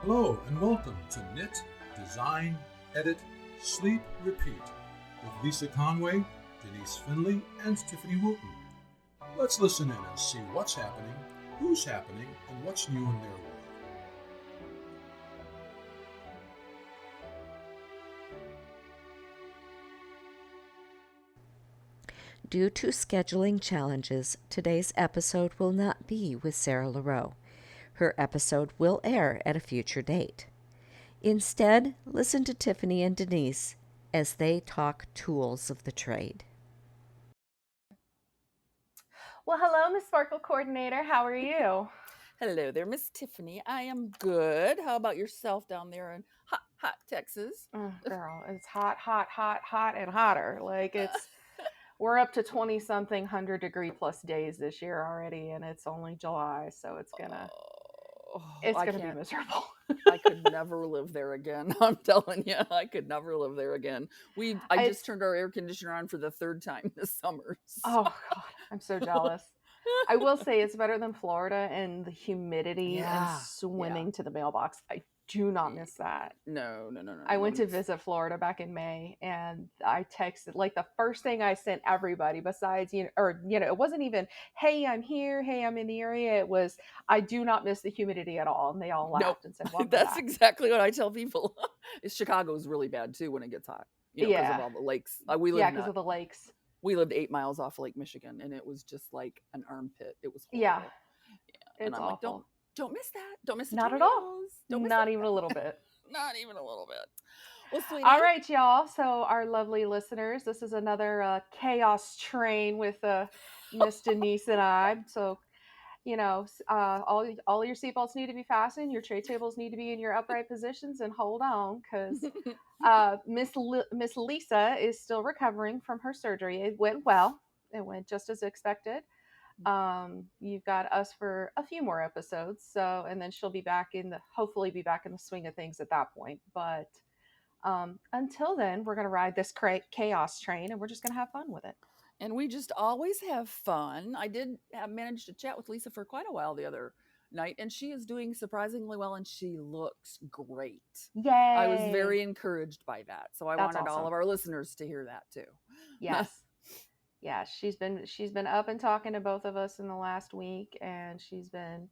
Hello and welcome to Knit, Design, Edit, Sleep, Repeat with Lisa Conway, Denise Finley, and Tiffany Wooten. Let's listen in and see what's happening, who's happening, and what's new in their world. Due to scheduling challenges, today's episode will not be with Sarah LaRoe. Her episode will air at a future date. Instead, listen to Tiffany and Denise as they talk tools of the trade. Well, hello, Miss Sparkle Coordinator. How are you? Hello there, Miss Tiffany. I am good. How about yourself down there in hot Texas? Oh, girl, it's hot, and hotter. We're up to 20-something 100-degree plus days this year already, and it's only July, so it's gonna be miserable. I could never live there again. I'm telling you, I could never live there again. I just turned our air conditioner on for the third time this summer. So. Oh God, I'm so jealous. I will say it's better than Florida and the humidity and swimming to the mailbox. I do not miss that. No. I went to visit Florida back in May, and I texted, like, the first thing I sent everybody besides, it wasn't even, hey, I'm here, hey, I'm in the area. It was, I do not miss the humidity at all. And they all laughed and said, welcome That's back. exactly what I tell people. Chicago's really bad too when it gets hot. Because of all the lakes. Because of the lakes. We lived 8 miles off Lake Michigan, and it was just like an armpit. It was horrible. Yeah. And I'm awful. like, don't miss that. Don't miss the Not at all. Not even a little bit. Not even a little bit. Well, sweetie. All right, y'all. So our lovely listeners, this is another chaos train with Miss Denise and I. So, all your seatbelts need to be fastened. Your tray tables need to be in your upright positions, and hold on, because Miss Lisa is still recovering from her surgery. It went well. It went just as expected. You've got us for a few more episodes, and then she'll be hopefully be back in the swing of things at that point. But until then, we're going to ride this chaos train, and we're just going to have fun with it. And we just always have fun. I did manage to chat with Lisa for quite a while the other night, and she is doing surprisingly well, and she looks great. Yay! I was very encouraged by that. So I wanted awesome. all of our listeners to hear that too. Yes. Yeah, she's been up and talking to both of us in the last week, and she's been,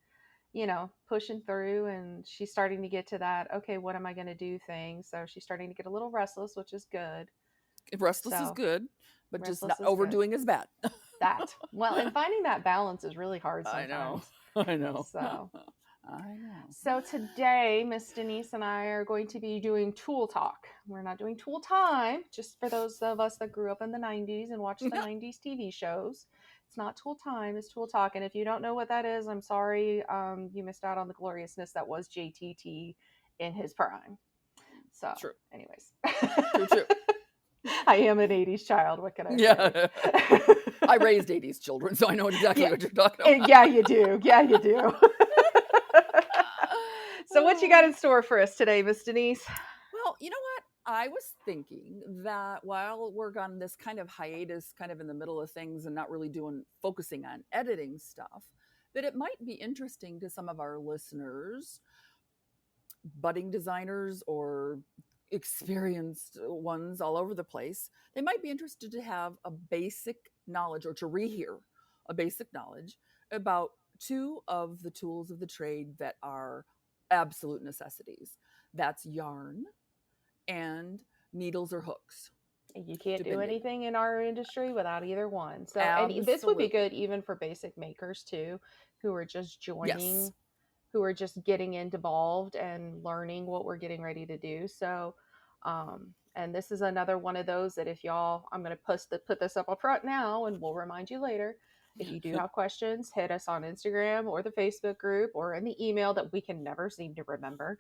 pushing through, and she's starting to get to that, okay, what am I going to do thing. So she's starting to get a little restless, which is good. Restless is good, but just not overdoing is bad. Well, and finding that balance is really hard sometimes. I know. So I know. So today, Miss Denise and I are going to be doing tool talk. We're not doing tool time, just for those of us that grew up in the 90s and watched the 90s TV shows. It's not tool time, it's tool talk. And if you don't know what that is, I'm sorry, you missed out on the gloriousness that was JTT in his prime. So, true. Anyways. True. I am an 80s child. What can I say? I raised 80s children, so I know exactly what you're talking about. Yeah, you do. So what you got in store for us today, Miss Denise? Well, you know what? I was thinking that while we're on this kind of hiatus, kind of in the middle of things and not really focusing on editing stuff, that it might be interesting to some of our listeners, budding designers or experienced ones all over the place. They might be interested to have a basic knowledge, or to rehear a basic knowledge about two of the tools of the trade that are absolute necessities. That's yarn and needles or hooks. You can't do anything in our industry without either one. So and this would be good even for basic makers too, who are just joining, who are just getting involved and learning what we're getting ready to do. So, and this is another one of those that if y'all, I'm going to put this up front now, and we'll remind you later. If you do have questions, hit us on Instagram or the Facebook group or in the email that we can never seem to remember.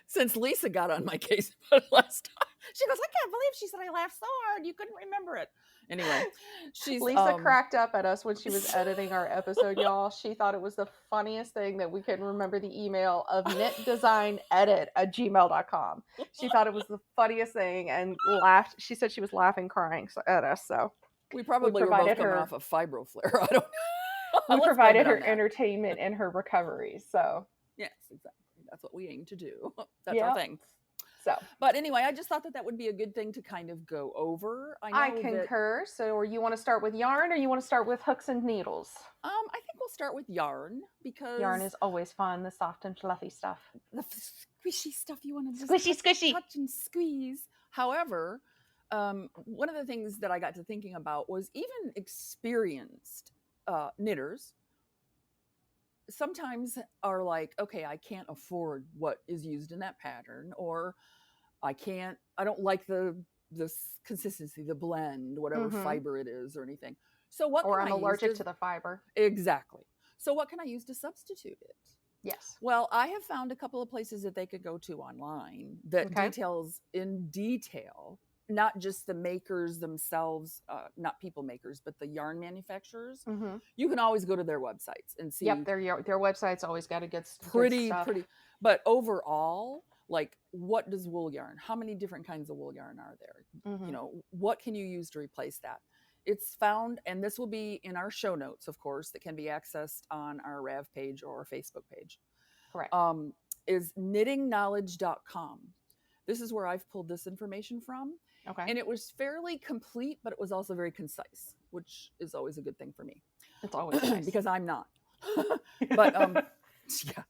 Since Lisa got on my case about it last time, she goes, I can't believe she said I laughed so hard you couldn't remember it. Anyway, Lisa cracked up at us when she was editing our episode, y'all. She thought it was the funniest thing that we couldn't remember the email of knitdesignedit@gmail.com. She thought it was the funniest thing and laughed. She said she was laughing, crying at us. So we probably were both coming off of fibroflare. I don't know. We provided her entertainment and her recovery. So Yes, exactly. That's what we aim to do. That's our Yep. thing. So But anyway, I just thought that would be a good thing to kind of go over. I I know that concur. So, or you want to start with yarn, or you want to start with hooks and needles? I think we'll start with yarn because Yarn is always fun, the soft and fluffy stuff. the squishy stuff you want to just Squishy, squishy. touch and squeeze. However, one of the things that I got to thinking about was even experienced knitters sometimes are like, okay, I can't afford what is used in that pattern, or I don't like the consistency, the blend, whatever Mhm. fiber it is or anything. So what Or can I'm I use allergic to to the fiber. exactly. So what can I use to substitute it? Yes. Well, I have found a couple of places that they could go to online that Okay. details in detail, not just the makers themselves, not people makers, but the yarn manufacturers. Mm-hmm. You can always go to their websites and see Yep, their website's always got a good pretty, stuff. but overall, like what does wool yarn? How many different kinds of wool yarn are there? Mhm. You know, what can you use to replace that? It's found, and this will be in our show notes, of course, that can be accessed on our RAV page or our Facebook page. Correct. Is knittingknowledge.com. This is where I've pulled this information from. Okay. And it was fairly complete, but it was also very concise, which is always a good thing for me. It's always nice. Because I'm not. But yeah,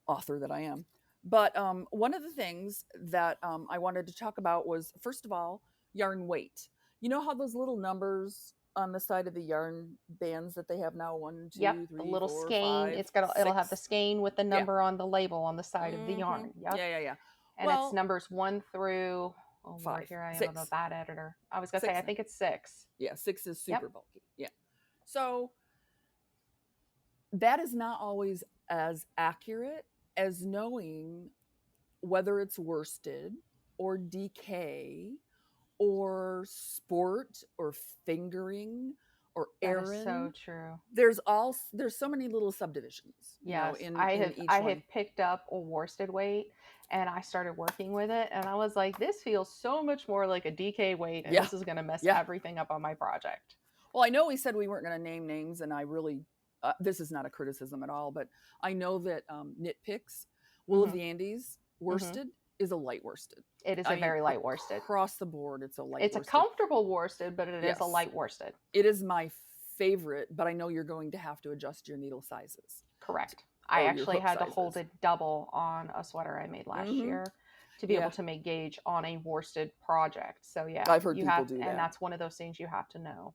author that I am. But one of the things that I wanted to talk about was, first of all, yarn weight. You know how those little numbers on the side of the yarn bands that they have now, 1, 2, Yep, 3, the little 4, skein. 5, It'll have the 6. skein with the number on the label on the side of the Mhm. yarn. Yep. Yeah. And Well, it's numbers 1 through, oh Lord, 5, here I am, 6. I'm a bad editor. I was gonna say, I 6. think it's 6. Yeah, 6 is super Yep. bulky. Yeah. So that is not always as accurate as knowing whether it's worsted or DK or sport or fingering or That Aran. is so true. There's so many little subdivisions. Yes, in I each have one. picked up a worsted weight, and I started working with it, and I was like, this feels so much more like a DK weight, and Yeah. this is going to mess Yeah. everything up on my project. Well, I know we said we weren't going to name names, and I really, this is not a criticism at all, but I know that Knit Picks, Wool of the Andes, worsted is a light worsted. It is I a mean, very light worsted. Across the board, it's a light It's worsted. a comfortable worsted, but it is Yes. a light worsted. It is my favorite, but I know you're going to have to adjust your needle sizes. Correct. I your actually hook had to hold sizes. it double on a sweater I made last Mhm. year to be Yeah. able to make gauge on a worsted project. So yeah, I've heard you people have, do that. and that's one of those things you have to know.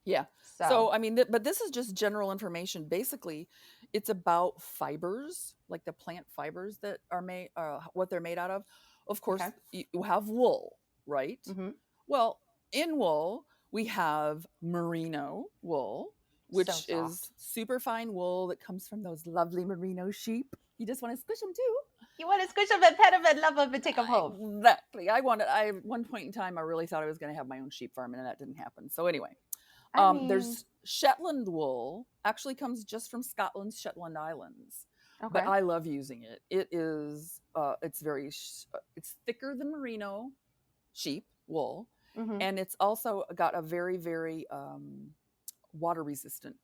Yeah. So I mean, but this is just general information. Basically, it's about fibers, like the plant fibers that are made, what they're made out of. Of course, Okay. you have wool, right? Mm-hmm. Well, in wool, we have merino wool, which So is super fine wool that comes from those lovely merino sheep. You just want to squish them too. You want to squish them and pet them and love them and take them home. Exactly. At one point in time, I really thought I was going to have my own sheep farm, and that didn't happen. So anyway, there's Shetland wool. Actually, comes just from Scotland's Shetland Islands. Okay. But I love using it. It is, it's thicker than merino sheep wool, and it's also got a very, very water resistant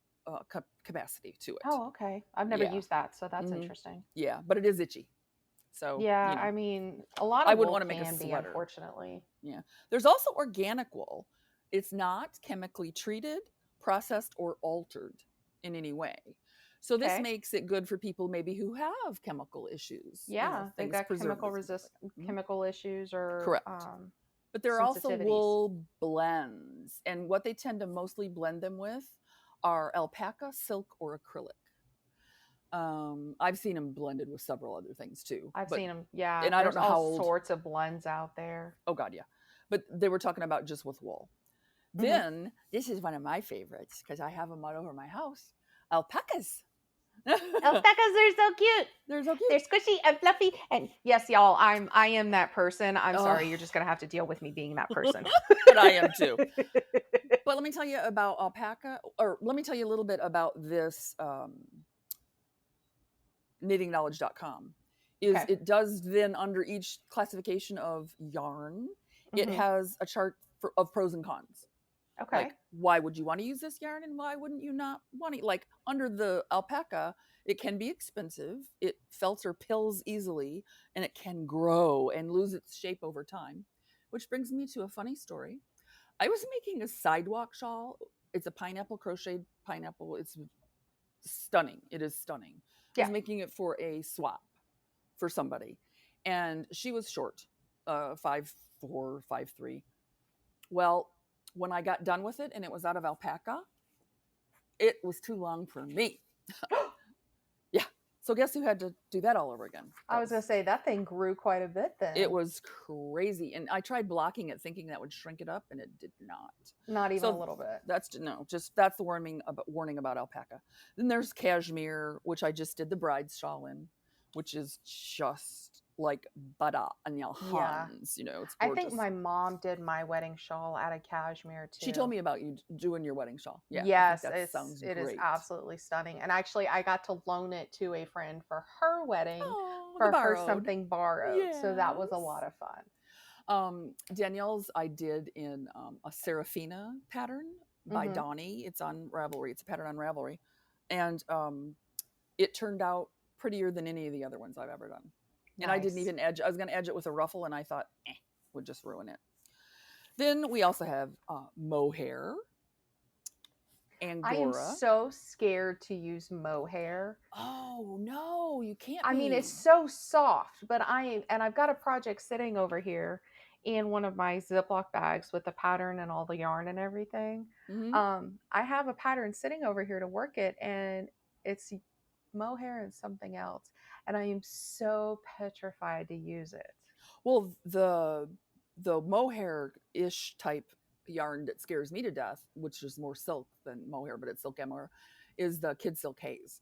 capacity to it. Oh, okay. I've never used that, so that's interesting. Yeah, but it is itchy. So yeah, I mean, a lot of I wouldn't wool want to make a can be, sweater. unfortunately. Yeah, there's also organic wool. It's not chemically treated, processed, or altered in any way. So this makes it good for people maybe who have chemical issues. Yeah, they've got chemical issues or correct. But there are also sensitivities. wool blends, and what they tend to mostly blend them with are alpaca, silk, or acrylic. I've seen them blended with several other things too. I've seen them, yeah. And I don't know how all sorts of blends out there. Oh God, yeah. But they were talking about just with wool. Then this is one of my favorites because I have them all over my house. Alpacas. Alpacas are so cute. They're so cute. They're squishy and fluffy. And yes, y'all, I am that person. I'm sorry, you're just gonna have to deal with me being that person. But I am too. But let me tell you about alpaca, or let me tell you a little bit about this knittingknowledge.com. It does then, under each classification of yarn, it has a chart of pros and cons. Okay. Like, why would you want to use this yarn and why wouldn't you not want to? Like, under the alpaca, it can be expensive. It felts or pills easily, and it can grow and lose its shape over time. Which brings me to a funny story. I was making a sidewalk shawl. It's a pineapple, crocheted pineapple. It's stunning. It is stunning. I was Yeah. making it for a swap for somebody, and she was short, 5'4", 5'3". Well, when I got done with it and it was out of alpaca, it was too long for me. Yeah. So guess who had to do that all over again? I was going to say that thing grew quite a bit then. It was crazy. And I tried blocking it thinking that would shrink it up, and it did not. Not even a little bit. That's the warning about alpaca. Then there's cashmere, which I just did the bride's shawl in, which is just like butter on your hands. You know, it's gorgeous. I think my mom did my wedding shawl out of cashmere too. She told me about you doing your wedding shawl. Yeah. Yes, sounds it great. is absolutely stunning. And actually, I got to loan it to a friend for her wedding something borrowed. Yes. So that was a lot of fun. Danielle's I did in a Serafina pattern by Donnie. It's on Ravelry. It's a pattern on Ravelry. And it turned out prettier than any of the other ones I've ever done. Nice. And I didn't even edge. I was going to edge it with a ruffle, and I thought, would just ruin it. Then we also have mohair. Angora. I am so scared to use mohair. Oh no, you can't. I mean, it's so soft, but I've got a project sitting over here in one of my Ziploc bags with the pattern and all the yarn and everything. I have a pattern sitting over here to work it, and it's mohair and something else, and I am so petrified to use it. Well, the mohair-ish type yarn that scares me to death, which is more silk than mohair, but it's silk emer, is the Kid Silk Haze.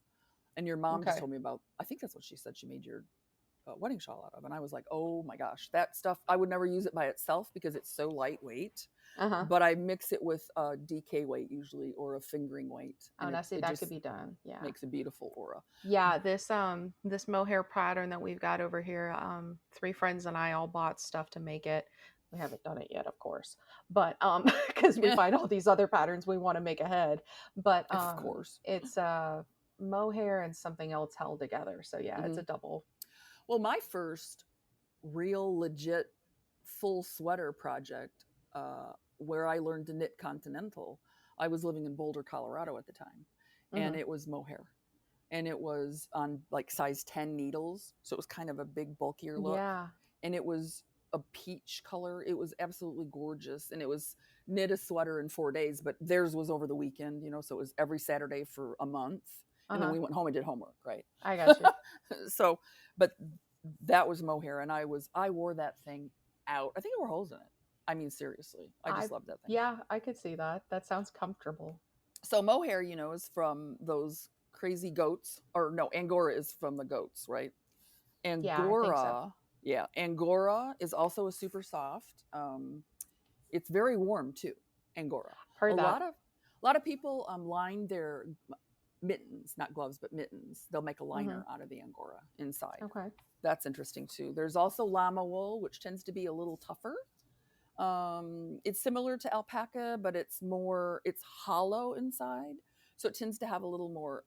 And your mom just told me about, I think that's what she said she made your wedding shawl out of. And I was like, oh my gosh, that stuff, I would never use it by itself because it's so lightweight. But I mix it with a DK weight usually, or a fingering weight. Oh, now see, that could be done. Yeah. Makes a beautiful aura. Yeah, this mohair pattern that we've got over here, 3 friends and I all bought stuff to make it. We haven't done it yet, of course, but because we find all these other patterns we want to make ahead. But of course, it's mohair and something else held together. So yeah, it's a double. Well, my first real legit full sweater project, where I learned to knit continental, I was living in Boulder, Colorado at the time, and it was mohair, and it was on like size 10 needles, so it was kind of a big bulkier look. Yeah, and it was a peach color. It was absolutely gorgeous, and it was knit a sweater in 4 days, but theirs was over the weekend, you know, so it was every Saturday for a month, and then we went home and did homework, right? I got you. So, but that was mohair, and I wore that thing out. I think I wore holes in it. I mean, seriously, I just love that thing. Yeah, I could see that. That sounds comfortable. So mohair, you know, is from those crazy goats, or no, Angora is from the goats, right? Angora. Yeah, I think so. Yeah, Angora is also a super soft. It's very warm too. Angora. Heard that. A lot of people line their mittens, not gloves, but mittens. They'll make a liner out of the Angora inside. Okay, that's interesting too. There's also llama wool, which tends to be a little tougher. It's similar to alpaca, but it's hollow inside, so it tends to have a little more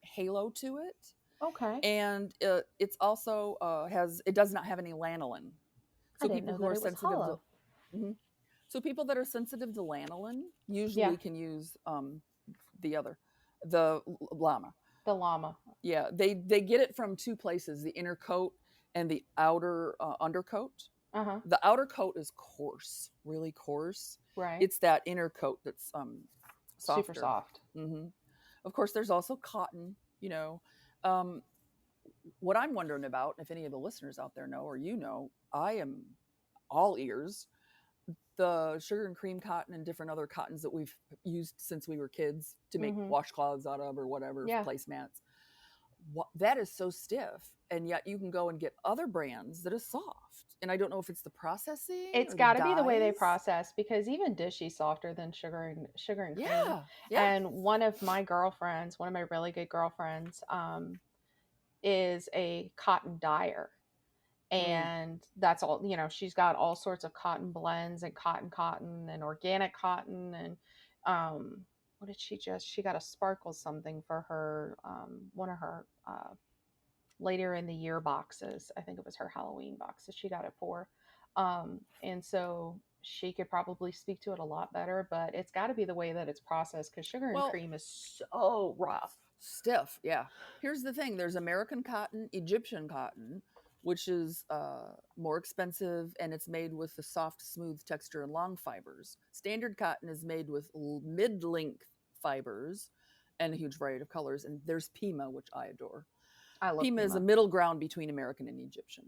halo to it. Okay. And it's also it does not have any lanolin. So people who are sensitive to people that are sensitive to lanolin usually can use the llama. The llama. Yeah, they get it from 2 places: the inner coat and the outer undercoat. The outer coat is coarse, really coarse. Right. It's that inner coat that's softer. Super soft. Of course, there's also cotton. You know. What I'm wondering about, if any of the listeners out there know, or you know, I am all ears. The sugar and cream cotton and different other cottons that we've used since we were kids to make washcloths out of or whatever, placemats. That is so stiff, and yet you can go and get other brands that are soft. And I don't know if it's the processing. It's got to be the way they process, because even Dishy's softer than sugar and cream. Yeah. And one of my really good girlfriends, is a cotton dyer, and that's all, she's got all sorts of cotton blends and cotton and organic cotton, and what did she got a sparkle something for her, one of her later in the year boxes. I think it was her Halloween box that she got it for. And so she could probably speak to it a lot better, but it's got to be the way that it's processed, because sugar and Well, cream is so rough. Stiff, yeah. Here's the thing: there's American cotton, Egyptian cotton, which is more expensive, and it's made with the soft, smooth texture and long fibers. Standard cotton is made with mid-length fibers and a huge variety of colors. And there's Pima, which I adore. I love Pima is a Pima. middle ground between American and Egyptian.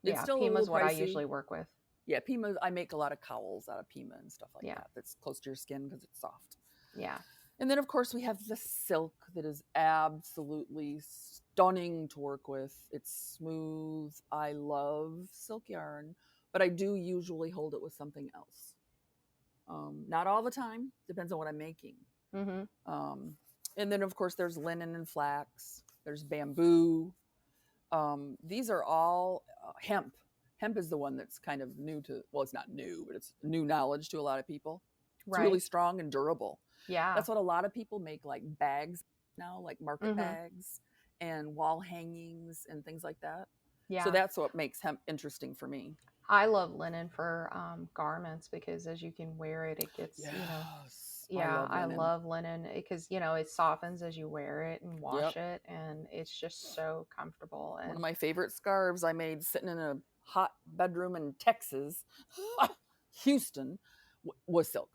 It's Yeah, still a Pima's little what I pricey. usually work with. Yeah, Pima. I make a lot of cowls out of Pima and stuff like Yeah. that. That's close to your skin because it's soft. Yeah. And then, of course, we have the silk that is absolutely stunning to work with. It's smooth. I love silk yarn, but I do usually hold it with something else. Not all the time. Depends on what I'm making. Mm-hmm. And then, of course, there's linen and flax. There's bamboo. These are all hemp. Hemp is the one that's kind of new to, well, it's not new, but it's new knowledge to a lot of people. It's Right. really strong and durable. Yeah. That's what a lot of people make, like bags now, like market Mhm. bags and wall hangings and things like that. Yeah. So that's what makes hemp interesting for me. I love linen for garments, because as you can wear it, it gets, yeah, I love linen because, it softens as you wear it and wash it, and it's just so comfortable. And One of my favorite scarves I made sitting in a hot bedroom in Texas, Houston, was silk.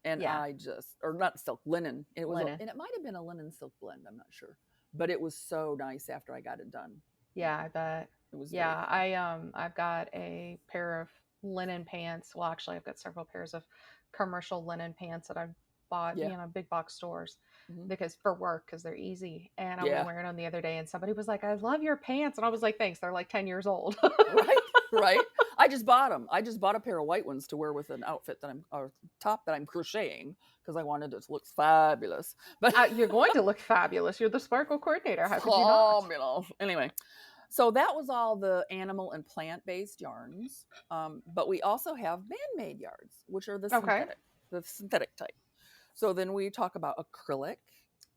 And Yeah. or not silk, linen. It was, Linen. and it might have been a linen silk blend. I'm not sure, but it was so nice after I got it done. Yeah, I bet. It was, Yeah, I've got a pair of linen pants. Well, actually, I've got several pairs of commercial linen pants that I've bought, big box stores, because for work, because they're easy. And I was wearing them the other day, and somebody was like, "I love your pants," and I was like, "Thanks." They're like 10 years old. Right. I just bought them. I just bought a pair of white ones to wear with an outfit top that I'm crocheting because I wanted it to look fabulous. But You're going to look fabulous. You're the sparkle coordinator. How could you not? Anyway, so that was all the animal and plant-based yarns. But we also have man-made yarns, which are the synthetic type. So then we talk about acrylic,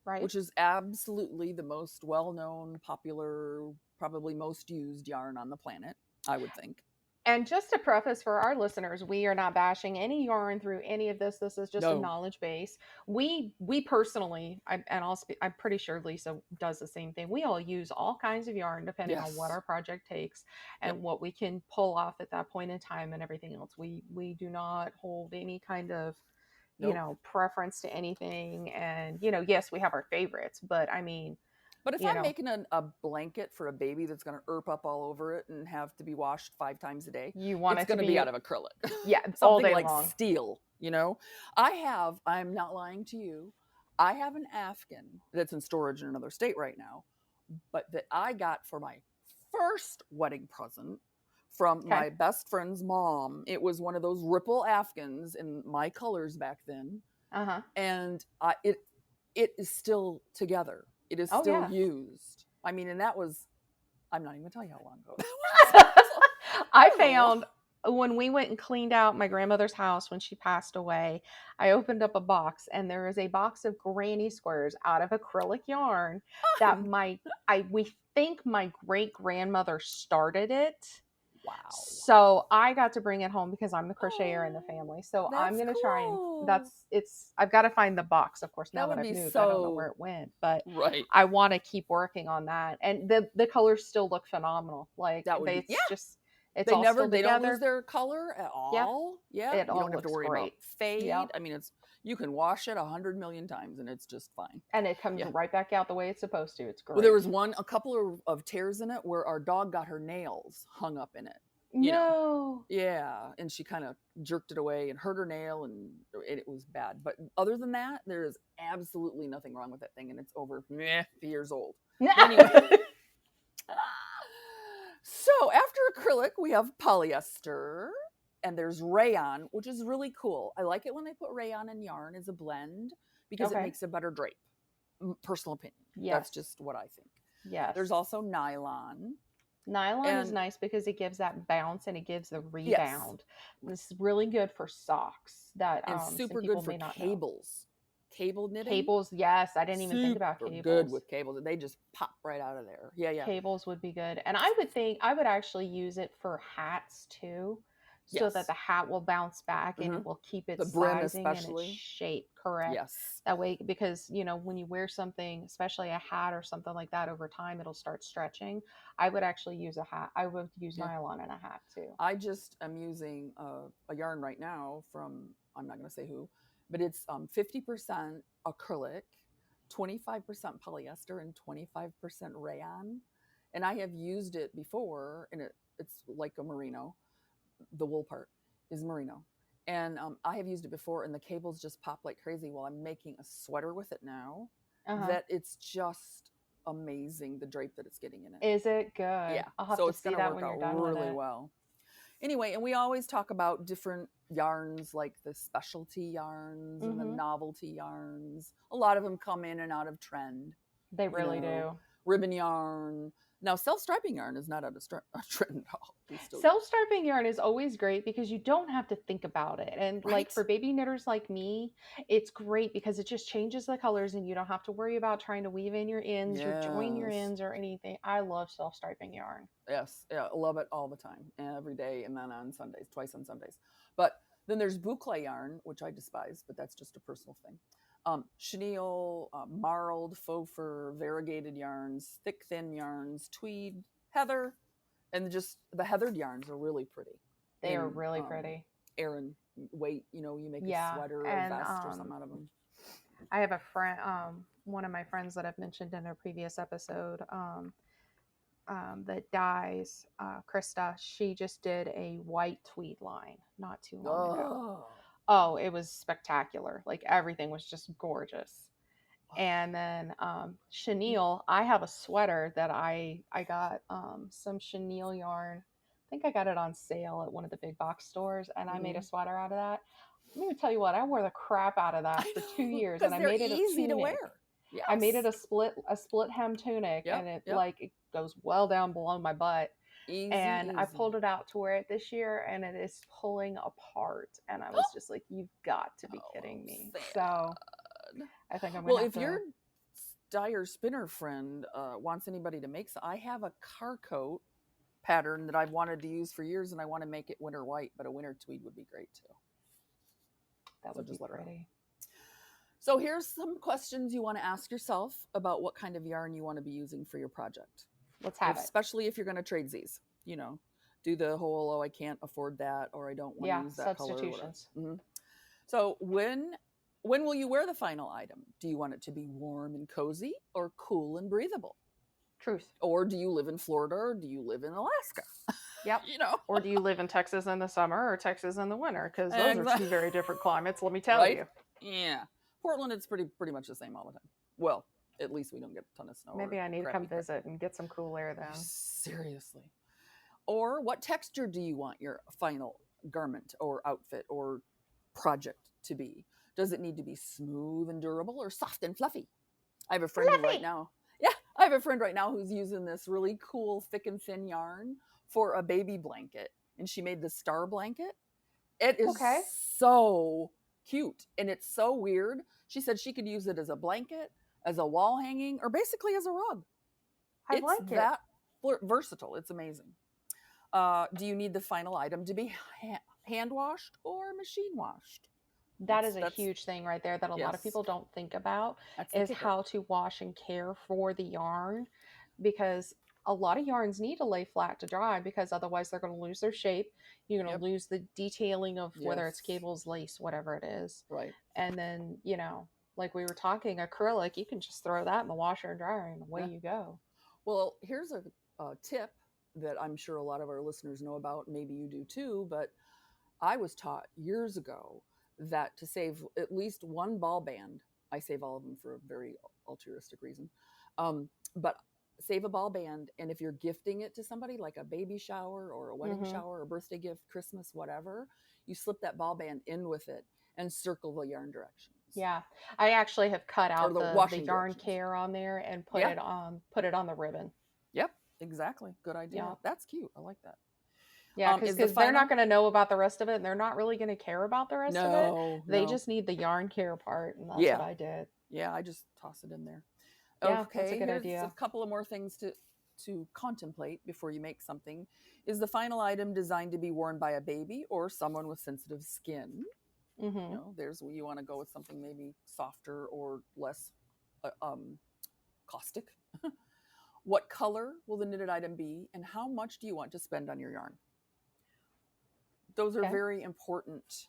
right? Which is absolutely the most well-known, popular, probably most used yarn on the planet, I would think. And just to preface for our listeners, we are not bashing any yarn through any of this. This is just a knowledge base. We personally, I'm pretty sure Lisa does the same thing. We all use all kinds of yarn depending on what our project takes and what we can pull off at that point in time and everything else. We do not hold any kind of preference to anything. And yes, we have our favorites, but I mean. But if I'm making a blanket for a baby that's going to up all over it and have to be washed 5 times a day, you want it's going to be out of acrylic. Yeah, something all day like long. Steel. I'm not lying to you. I have an Afghan that's in storage in another state right now, but that I got for my first wedding present from my best friend's mom. It was one of those ripple Afghans in my colors back then, and it is still together. It is still used. I mean, and that was, I'm not even going to tell you how long ago that was. I found when we went and cleaned out my grandmother's house when she passed away, I opened up a box and there is a box of granny squares out of acrylic yarn that we think my great grandmother started it. Wow. So I got to bring it home because I'm the crocheter in the family. So I'm going to try and I've got to find the box, of course, now that I've moved. I don't know where it went, but I want to keep working on that. And the colors still look phenomenal. Like they don't lose their color at all. Yeah. It you all don't have to worry about fade. Yep. I mean, you can wash it 100 million times and it's just fine. And it comes right back out the way it's supposed to. It's great. Well, there was a couple of tears in it where our dog got her nails hung up in it. Yeah. And she kind of jerked it away and hurt her nail and it was bad. But other than that, there is absolutely nothing wrong with that thing. And it's over 50 years old. Anyway. So after acrylic, we have polyester and there's rayon, which is really cool. I like it when they put rayon in yarn as a blend because it makes a better drape. Personal opinion. That's just what I think. Yeah. There's also nylon. Nylon is And nice because it gives that bounce and it gives the yes, rebound. This is really good for socks that and some super people good for may not know. cables. Cable knitting, Cables, yes, I didn't even think about super good cables. with cables. They just pop right out of there. Yeah, yeah. Cables would be good. And I would think I would actually use it for hats too, so that Yes. the hat will bounce back and Hmm. it will keep The its brim sizing and its especially. shape correct. Yes. That way, because when you wear something, especially a hat or something like that over time, it'll start stretching. I would actually use a hat. I would use Yeah. nylon in a hat too. I just am using a yarn right now from, I'm not going to say who, but it's 50% acrylic, 25% polyester, and 25% rayon. And I have used it before, and it's like a merino. The wool part is merino. And I have used it before, and the cables just pop like crazy. While I'm making a sweater with it now, Uh-huh. that it's just amazing the drape that it's getting in it. Is it good? Yeah. I'll have So to it's see going to that work when you're out done with really it. well. Anyway, and we always talk about different yarns, like the specialty yarns and the Mm-hmm. novelty yarns. A lot of them come in and out of trend. They really do. Ribbon yarn. Now, self-striping yarn is not out of trend at all. Self-striping yarn is always great because you don't have to think about it. And like Right? for baby knitters like me, it's great because it just changes the colors and you don't have to worry about trying to weave in your ends or join your Yes. ends or anything. I love self-striping yarn. Yes. Yeah, I love it all the time, every day, and then on Sundays, twice on Sundays. But then there's boucle yarn, which I despise, but that's just a personal thing. Chenille, marled, faux fur, variegated yarns, thick, thin yarns, tweed, heather, and just the heathered yarns are really pretty. They are really pretty. Aran weight, you make a Yeah, sweater or a and vest or something out of them. I have a friend, one of my friends that I've mentioned in a previous episode, that dyes, Krista. She just did a white tweed line not too long ago. Oh, it was spectacular. Like everything was just gorgeous. And then chenille, I have a sweater that I got some chenille yarn. I think I got it on sale at one of the big box stores, and I made a sweater out of that. Let me tell you what, I wore the crap out of that for 2 years, and I made it easy a to tunic. wear. Yes. I made it a split hem tunic, and it goes well down below my butt. Easy, and I pulled it out to wear it this year, and it is pulling apart. And I was just like, "You've got to be kidding me!" Sad. So I think I'm well. If your dyer spinner friend wants anybody to make, I have a car coat pattern that I've wanted to use for years, and I want to make it winter white, but a winter tweed would be great too. That would be pretty. So here's some questions you want to ask yourself about what kind of yarn you want to be using for your project. Let's have it. Especially if you're going to trade these, do the whole, I can't afford that, or I don't want to use that color. Substitutions. So when will you wear the final item? Do you want it to be warm and cozy or cool and breathable? Truth. Or do you live in Florida or do you live in Alaska? Yep. Or do you live in Texas in the summer or Texas in the winter? Because those are two very different climates, let me tell you. Yeah. Portland, it's pretty much the same all the time. Well, at least we don't get a ton of snow. Maybe I need to come visit and get some cool air then. Seriously. Or what texture do you want your final garment or outfit or project to be? Does it need to be smooth and durable or soft and fluffy? I have a friend right now. Yeah, I have a friend right now who's using this really cool thick and thin yarn for a baby blanket, and she made the star blanket. It is so cute, and it's so weird. She said she could use it as a blanket, as a wall hanging, or basically as a rug. It's that versatile. It's amazing. Do you need the final item to be hand washed or machine washed? That is a huge thing right there that a lot of people don't think about, is how to wash and care for the yarn, because a lot of yarns need to lay flat to dry, because otherwise they're going to lose their shape. You're going to lose the detailing of whether it's cables, lace, whatever it is. Right. And then, like we were talking, acrylic, you can just throw that in the washer and dryer and away you go. Well, here's a tip that I'm sure a lot of our listeners know about. Maybe you do too, but I was taught years ago that to save at least one ball band, I save all of them for a very altruistic reason, but save a ball band, and if you're gifting it to somebody, like a baby shower or a wedding shower or birthday gift, Christmas, whatever, you slip that ball band in with it and circle the yarn directions. Yeah, I actually have cut out the yarn care on there and put it on the ribbon. Yep, Exactly. Good idea. Yeah. That's cute. I like that. Yeah, Is because the they're final? not going to know about the rest of it, and they're not really going to care about the rest of it. No, They no. just need the yarn care part, and that's Yeah. what I did. Yeah, I just toss it in there. Yeah, that's a Okay, good here's idea. a couple of more things to contemplate before you make something. Is the final item designed to be worn by a baby or someone with sensitive skin? Mm-hmm. You know, there's where you want to go with something maybe softer or less caustic. What color will the knitted item be, and how much do you want to spend on your yarn? Those are Okay. very important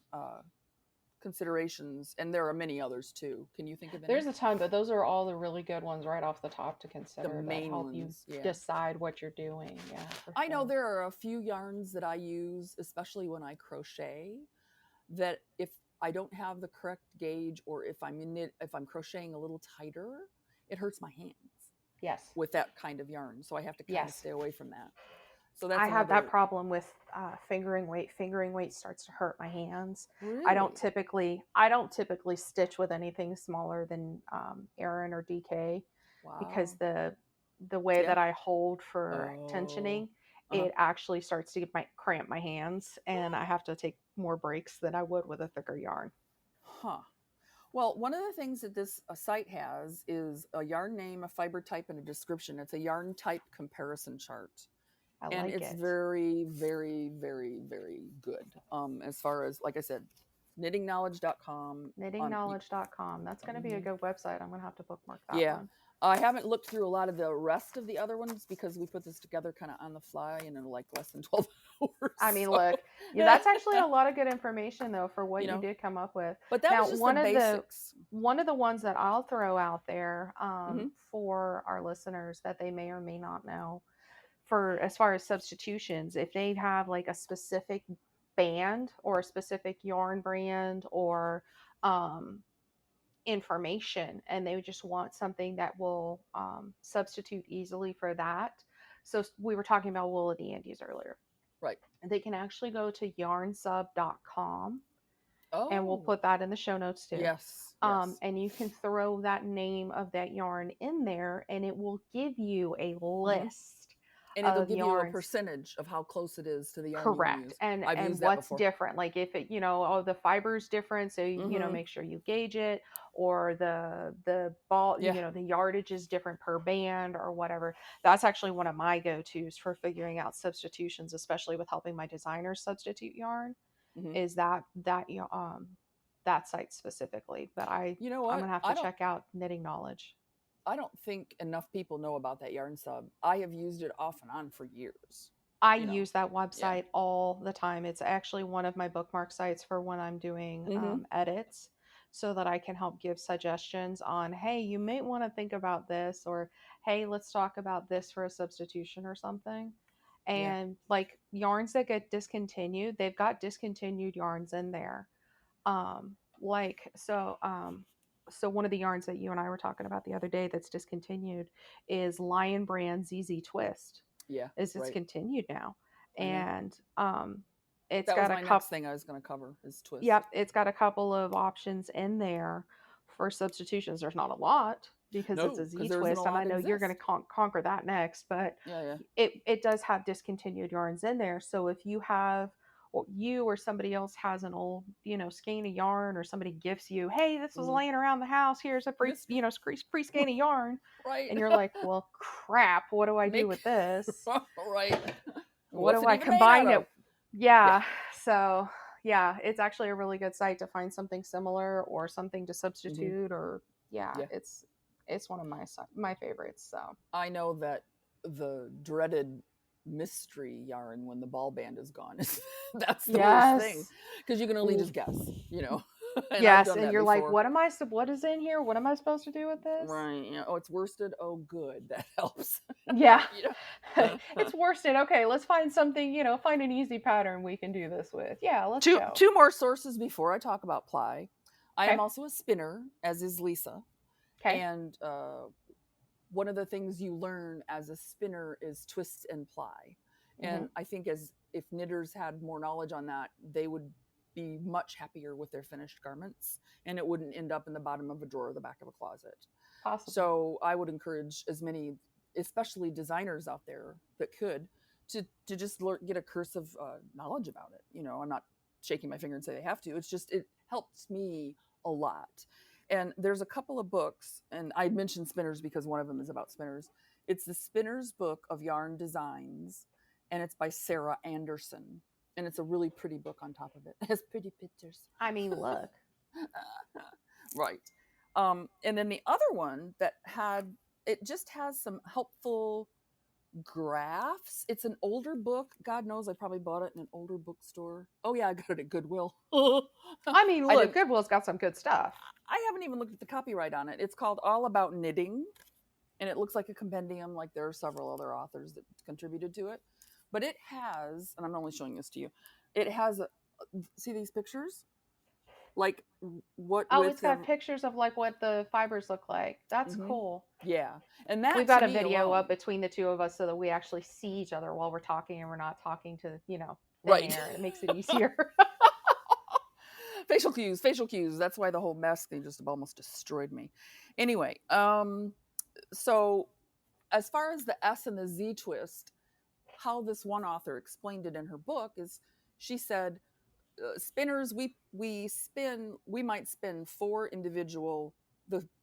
considerations, and there are many others too. Can you think of any? There's a ton, but those are all the really good ones right off the top to consider that main help you ones, yeah. decide what you're doing. Yeah, for I know sure. there are a few yarns that I use, especially when I crochet, that if I don't have the correct gauge, or if I'm crocheting a little tighter, it hurts my hands Yes. with that kind of yarn. So I have to kind of Yes. stay away from that. So that's I have that another- problem with fingering weight. Fingering weight starts to hurt my hands. Really? I don't typically stitch with anything smaller than Aran or DK because Wow. the way Yeah. that I hold for Oh. tensioning, Uh-huh. it actually starts to cramp my hands, and I have to take more breaks than I would with a thicker yarn. Huh. Well, one of the things that this site has is a yarn name, a fiber type, and a description. It's a yarn type comparison chart. And it's very, very, very, very good. As far as, like I said, knittingknowledge.com. Knittingknowledge.com. That's going to be a good website. I'm going to have to bookmark that one. I haven't looked through a lot of the rest of the other ones because we put this together kind of on the fly and in like less than 12 hours. I mean, look, that's actually a lot of good information though for what you did come up with. But that was just the basics. One of the ones that I'll throw out there for our listeners that they may or may not know, for as far as substitutions, if they have like a specific band or a specific yarn brand or information, and they just want something that will substitute easily for that. So we were talking about Woolly Dandies earlier. Right. And they can actually go to yarnsub.com. Oh. And we'll put that in the show notes too. Yes. And you can throw that name of that yarn in there, and it will give you a list. And it'll give you a percentage of how close it is to the yarn. Correct. You use. And used what's different. Like if it, the fiber's different, so Mm-hmm. make sure you gauge it, or the ball, the yardage is different per band or whatever. That's actually one of my go-tos for figuring out substitutions, especially with helping my designers substitute yarn, is that site specifically. But I'm gonna have to check out Knitting Knowledge. I don't think enough people know about that Yarn Sub. I have used it off and on for years. I use that website all the time. It's actually one of my bookmark sites for when I'm doing edits, so that I can help give suggestions on, hey, you may want to think about this, or hey, let's talk about this for a substitution or something. And like yarns that get discontinued, they've got discontinued yarns in there. So one of the yarns that you and I were talking about the other day that's discontinued is Lion Brand ZZ Twist. Yeah, it's discontinued now, and it's got a couple. Next thing I was going to cover is Twist. Yep, it's got a couple of options in there for substitutions. There's not a lot because it's a Z Twist, and I know you're going to conquer that next. But it does have discontinued yarns in there. So if you have, or you or somebody else has an old, skein of yarn, or somebody gifts you, hey, this was laying around the house, here's a free skein of yarn, right? And you're like, well, crap, what do I do with this? Right. What do I combine it? Yeah. So yeah, it's actually a really good site to find something similar or something to substitute, or it's one of my favorites. So I know that the dreaded mystery yarn when the ball band is gone, that's the worst thing, because you can only just guess, And yes, and you're like, what is in here? What am I supposed to do with this? Right. Oh, it's worsted. Oh, good. That helps. Yeah. It's worsted. Okay, let's find something, find an easy pattern we can do this with. Yeah, let's go. Two more sources before I talk about ply. I am also a spinner, as is Lisa. Okay. And one of the things you learn as a spinner is twist and ply. And I think if knitters had more knowledge on that, they would be much happier with their finished garments, and it wouldn't end up in the bottom of a drawer or the back of a closet. Possibly. So I would encourage as many especially designers out there that could, to just get a curse of knowledge about it. You know, I'm not shaking my finger and say they have to. It's just, it helps me a lot. And there's a couple of books, and I mentioned spinners because one of them is about spinners. It's the Spinner's Book of Yarn Designs, and it's by Sarah Anderson. And it's a really pretty book on top of it. It has pretty pictures. I mean, look. Right. And then the other one that it just has some helpful graphs. It's an older book. God knows I probably bought it in an older bookstore. Oh yeah, I got it at Goodwill. I mean, look, Goodwill's got some good stuff. I haven't even looked at the copyright on it. It's called All About Knitting, and it looks like a compendium, like there are several other authors that contributed to it. But it has, and I'm only showing this to you, it has, see these pictures? Like what? Oh, it's got pictures of like what the fibers look like. That's cool. Yeah. And that, we've got a video up between the two of us so that we actually see each other while we're talking and we're not talking to, thin air. It makes it easier. Facial cues. That's why the whole mask thing just almost destroyed me. Anyway, so as far as the S and the Z twist, how this one author explained it in her book is, she said, spinners, we might spin 4 individual,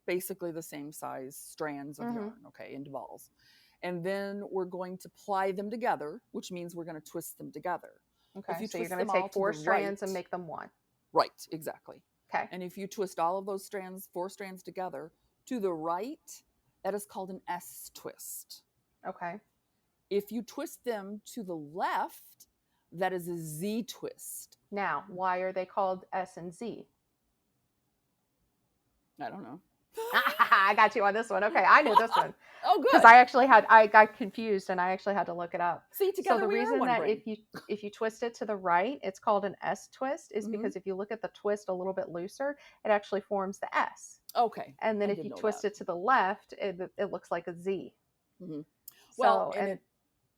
basically the same size strands of yarn, okay, into balls. And then we're going to ply them together, which means we're going to twist them together. Okay, so you're going to take 4 strands and make them one. Right, exactly. Okay. And if you twist all of those 4 strands together to the right, that is called an S twist. Okay. If you twist them to the left, that is a Z twist. Now, why are they called S and Z? I don't know. I got you on this one. Okay, I knew this one. Oh, good. Because I got confused and I actually had to look it up. See, together so the we reason are one that brain. if you twist it to the right, it's called an S twist, is because if you look at the twist a little bit looser, it actually forms the S. Okay. And then if you twist it to the left, it looks like a Z. Mm-hmm. So, well, and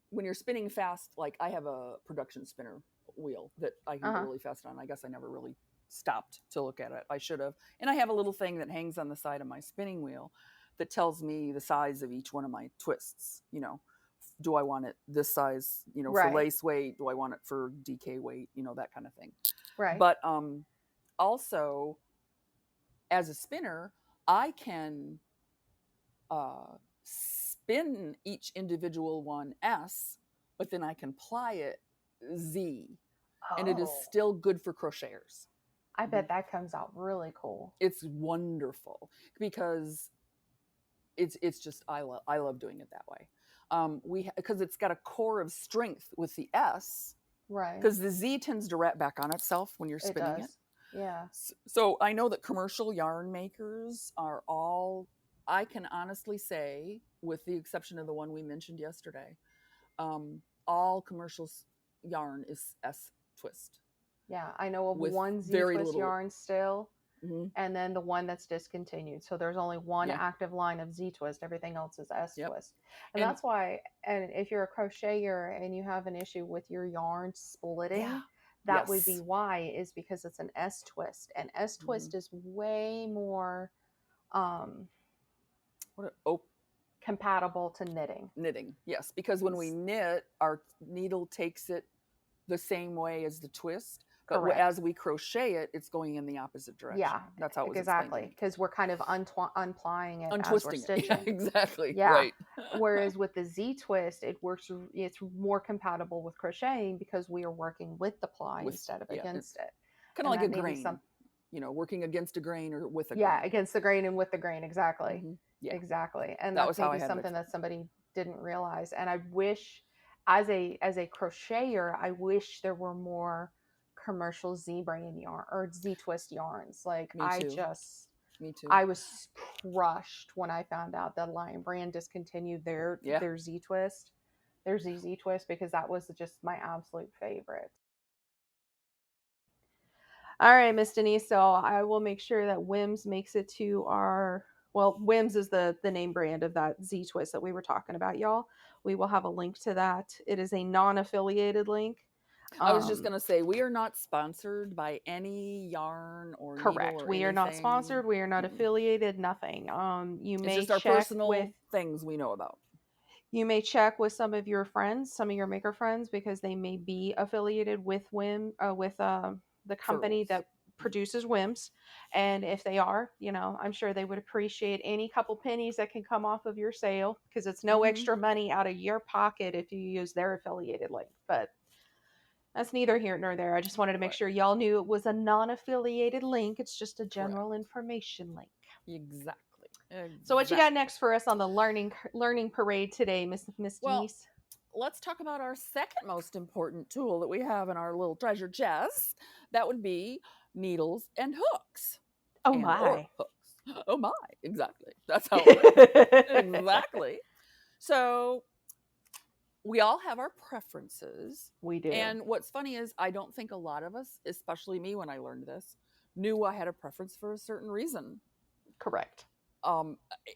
when you're spinning fast, like I have a production spinner wheel that I can go really fast on. I guess I never really stopped to look at it. I should have. And I have a little thing that hangs on the side of my spinning wheel that tells me the size of each one of my twists. You know, do I want it this size, for lace weight? Do I want it for DK weight? That kind of thing. Right. But also, as a spinner, I can spin each individual one S, but then I can ply it Z. And it is still good for crocheters. I bet that comes out really cool. It's wonderful because it's just, I love doing it that way. Because it's got a core of strength with the S. Right. Because the Z tends to wrap back on itself when you're spinning it. Yeah. So I know that commercial yarn makers are all, I can honestly say, with the exception of the one we mentioned yesterday, all commercial yarn is S twist. Yeah, I know of with one Z twist yarn still, and then the one that's discontinued. So there's only one active line of Z twist. Everything else is S twist. And that's why, and if you're a crocheter and you have an issue with your yarn splitting, that would be why, is because it's an S twist. And S twist is way more compatible to knitting. Knitting, yes. Because when we knit, our needle takes it the same way as the twist. But as we crochet it, it's going in the opposite direction. Yeah, that's how it was exactly. Because we're kind of unplying it, untwisting as we're stitching. Yeah, exactly. Yeah. Right. Whereas with the Z twist, it's more compatible with crocheting because we are working with the ply instead of against it. Kind of like a grain. Working against a grain or with a grain. Yeah, against the grain and with the grain. Exactly. Yeah. Exactly. And that's maybe something that somebody didn't realize. And I wish, as a crocheter, I wish there were more commercial Z brand yarn or Z twist yarns. Like Me too. I was crushed when I found out that Lion Brand discontinued their Z twist, Z twist, because that was just my absolute favorite. All right, Miss Denise. So I will make sure that Wims makes it to Wims is the name brand of that Z twist that we were talking about, y'all. We will have a link to that. It is a non-affiliated link. I was just going to say, we are not sponsored by any yarn or correct. Or we anything. Are not sponsored. We are not affiliated. Nothing. You may just our check personal things we know about. You may check with some of your friends, some of your maker friends, because they may be affiliated with the company Furls. that produces Whims. And if they are, I'm sure they would appreciate any couple pennies that can come off of your sale, because it's no Mm-hmm. extra money out of your pocket if you use their affiliated link. But that's neither here nor there. I just wanted to make Right. sure y'all knew it was a non-affiliated link. It's just a Correct. general information link. Exactly. So what you got Exactly. next for us on the learning parade today, Miss Well, Denise? let's talk about our second most important tool that we have in our little treasure chest. That would be needles and hooks. Oh And or my. hooks. Oh my, exactly. That's how it works. Exactly. So we all have our preferences. We do. And what's funny is I don't think a lot of us, especially me when I learned this, knew I had a preference for a certain reason. Correct.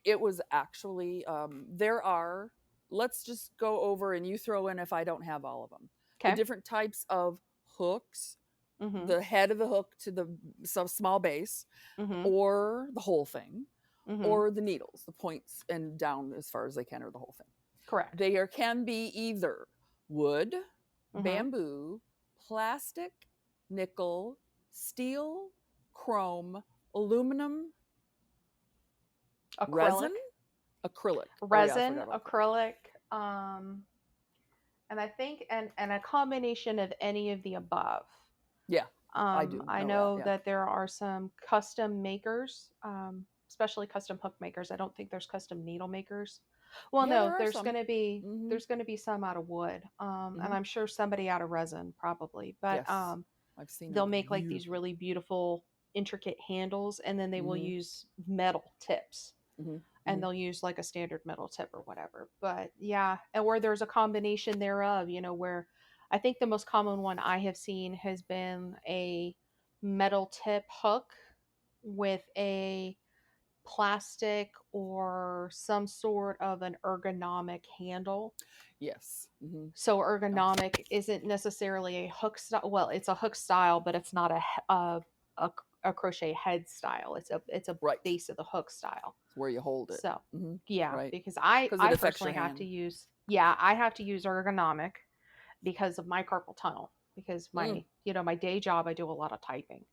It was actually there are, let's just go over and you throw in if I don't have all of them. The Okay. different types of hooks, Mm-hmm. the head of the hook to the small base, Mm-hmm. or the whole thing, Mm-hmm. or the needles, the points and down as far as they can, or the whole thing. Correct. There can be either wood, Mhm. bamboo, plastic, nickel, steel, chrome, aluminum, Acrylic. resin, acrylic. Resin, Oh, yeah, acrylic, and I think and a combination of any of the above. Yeah, I do I know know that, yeah. that there are some custom makers, especially custom hook makers. I don't think there's custom needle makers. Well, Yeah, no, there are there's some. gonna be Mhm. there's gonna be some out of wood, and Mhm. I'm sure somebody out of resin probably. But Yes, I've seen they'll them. make like these Beautiful. really beautiful, intricate handles, and then they will Mhm. use metal tips, Mhm. and Mhm. they'll use like a standard metal tip or whatever. But yeah, and where there's a combination thereof, where I think the most common one I have seen has been a metal tip hook with a plastic or some sort of an ergonomic handle. Yes. Mhm. So ergonomic isn't necessarily a hook style. Well, it's a hook style, but it's not a crochet head style. It's a Right. base of the hook style. It's where you hold it. So Mhm. yeah, Right. because I 'Cause it I affects your personally have to hand. use ergonomic because of my carpal tunnel, because Mm. my day job I do a lot of typing.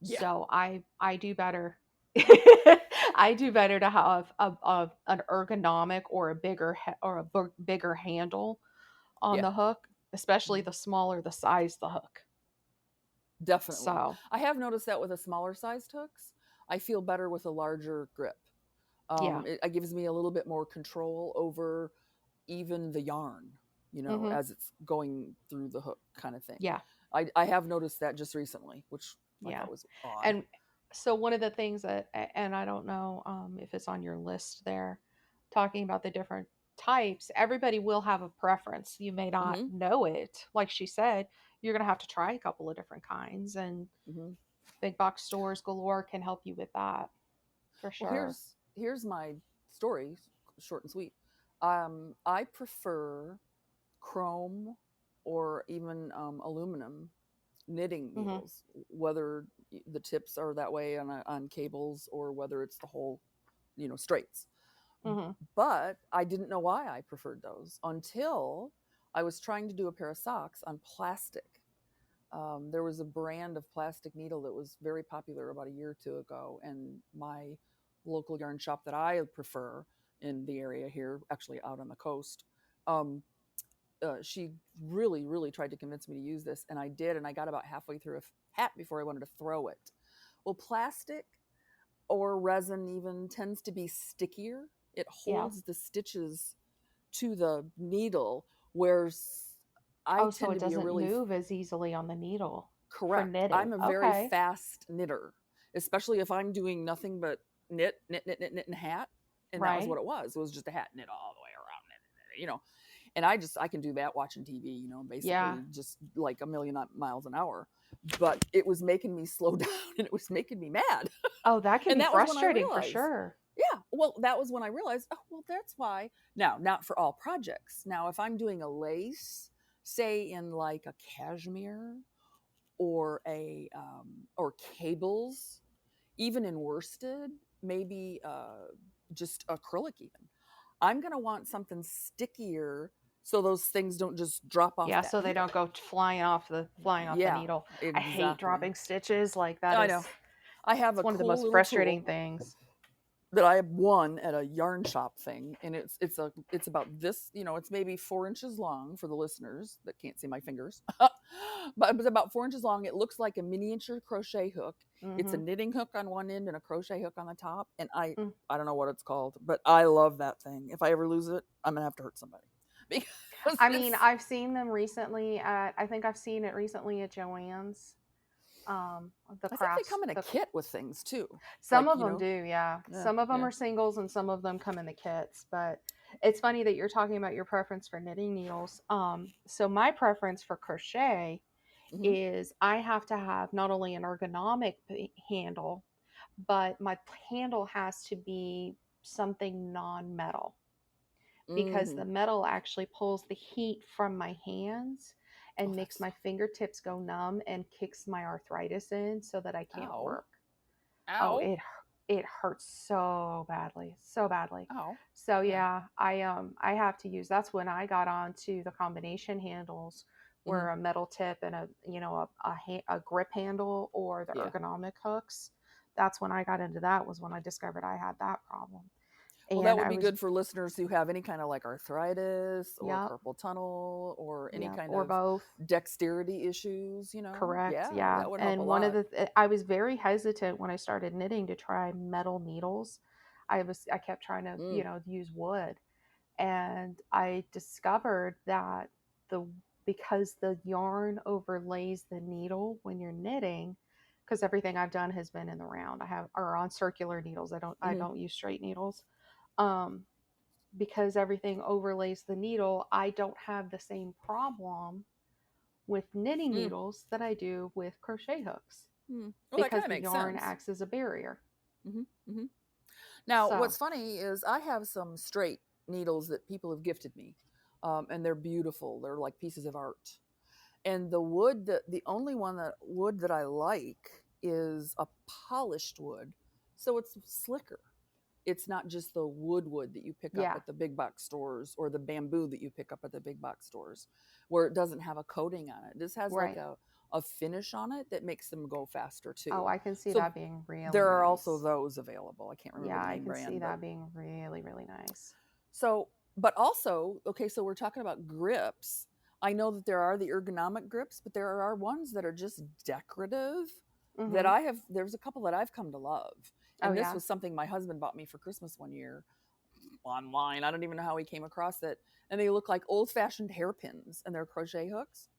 Yeah. So I do better. I do better to have an ergonomic or a bigger handle on Yeah. the hook, especially Mhm. the smaller the size the hook. Definitely. So I have noticed that with the smaller sized hooks, I feel better with a larger grip. yeah. It gives me a little bit more control over even the yarn, Hmm. as it's going through the hook kind of thing. Yeah. I have noticed that just recently, which I Yeah. thought was odd. And so one of the things and I don't know if it's on your list there, talking about the different types, everybody will have a preference. You may not Hmm. know it. Like she said, you're going to have to try a couple of different kinds, and Hmm. big box stores galore can help you with that for Well, sure. here's my story, short and sweet. I prefer chrome or even aluminum knitting Hmm. needles, whether the tips are that way on cables or whether it's the whole, straights. Hmm. But I didn't know why I preferred those until I was trying to do a pair of socks on plastic. There was a brand of plastic needle that was very popular about a year or two ago, and my local yarn shop that I prefer in the area here, actually out on the coast, um, she really, really tried to convince me to use this, and I did, and I got about halfway through a hat before I wanted to throw it. Well, plastic or resin even tends to be stickier. It Yeah. holds the stitches to the needle, whereas I Oh, so tend it to be a doesn't really move as easily on the needle for correct. knitting. I'm a very Okay. fast knitter, especially if I'm doing nothing but knit, knit, knit, knit, knit, and hat. And that was Right. what it was. It was just a hat knit all the way around, knit. And I can do that watching TV, Yeah. basically just like a million miles an hour. But it was making me slow down and it was making me mad. Oh, that can And be that was when I frustrating for realized, sure. yeah, well, that was when I realized, oh, well, that's why. Now, not for all projects. Now, if I'm doing a lace, say in like a cashmere or or cables, even in worsted, maybe just acrylic even. I'm going to want something stickier so those things don't just drop off Yeah, that so they needle. don't go flying off the Yeah, needle. I hate exactly. dropping stitches. Like that I is, know. I have it's a one of the cool most little frustrating tool things. that I won at a yarn shop thing, and it's about this, it's maybe 4 inches long for the listeners that can't see my fingers, but it's about 4 inches long. It looks like a miniature crochet hook. It's a Mm-hmm. knitting hook on one end and a crochet hook on the top, and I Mm. I don't know what it's called, but I love that thing. If I ever lose it, I'm gonna have to hurt somebody because I mean, it's I've seen them recently I think I've seen it recently at Joann's. The I think they crafts, come in a kit with things too, some like of them do, yeah. yeah, Some of them yeah. are singles and some of them come in the kits. But it's funny that you're talking about your preference for knitting needles. So my preference for crochet Hmm. is I have to have not only an ergonomic handle, but my handle has to be something non-metal, because Hmm. the metal actually pulls the heat from my hands Oh, and makes that's my fingertips go numb and kicks my arthritis in so that I can't ow, work. Oh, ow, it hurts so badly, so badly. ow. So Yeah. yeah, I have to use. That's when I got onto the combination handles, Hmm. where a metal tip and a grip handle, or the Yeah. ergonomic hooks. That's when I got into that. Was when I discovered I had that problem, Well, that and would I be was good for listeners who have any kind of like arthritis or yep, carpal tunnel or any yep, kind or of both. dexterity issues, Correct. Yeah, Yeah. that would help a And one of lot. I was very hesitant when I started knitting to try metal needles. I kept trying to, Mm, use wood. And I discovered that the because the yarn overlays the needle when you're knitting, because everything I've done has been in the round. I have or on circular needles. I hmm. don't use straight needles. Um because everything overlays the needle, I don't have the same problem with knitting Mm, needles that I do with crochet hooks, mm. Well, that kind because of the makes yarn sense. acts as a barrier. Hmm. Hmm. Now, So, what's funny is I have some straight needles that people have gifted me, and they're beautiful. They're like pieces of art. And the only wood that I like is a polished wood, so it's slicker. It's not just the wood that you pick up yeah, at the big box stores or the bamboo that you pick up at the big box stores, where it doesn't have a coating on it. This has like right. a finish on it that makes them go faster Oh, too. I can see So that being really there are also nice. those available. I can't remember Yeah, the I name can see brand, but that being really, really nice. so, but also, okay, so we're talking about grips. I know that there are the ergonomic grips, but there are ones that are just decorative that Mm-hmm. there's a couple that I've come to love. Oh, And this yeah. was something my husband bought me for Christmas one year online. I don't even know how he came across it. And they look like old fashioned hairpins and they're crochet hooks.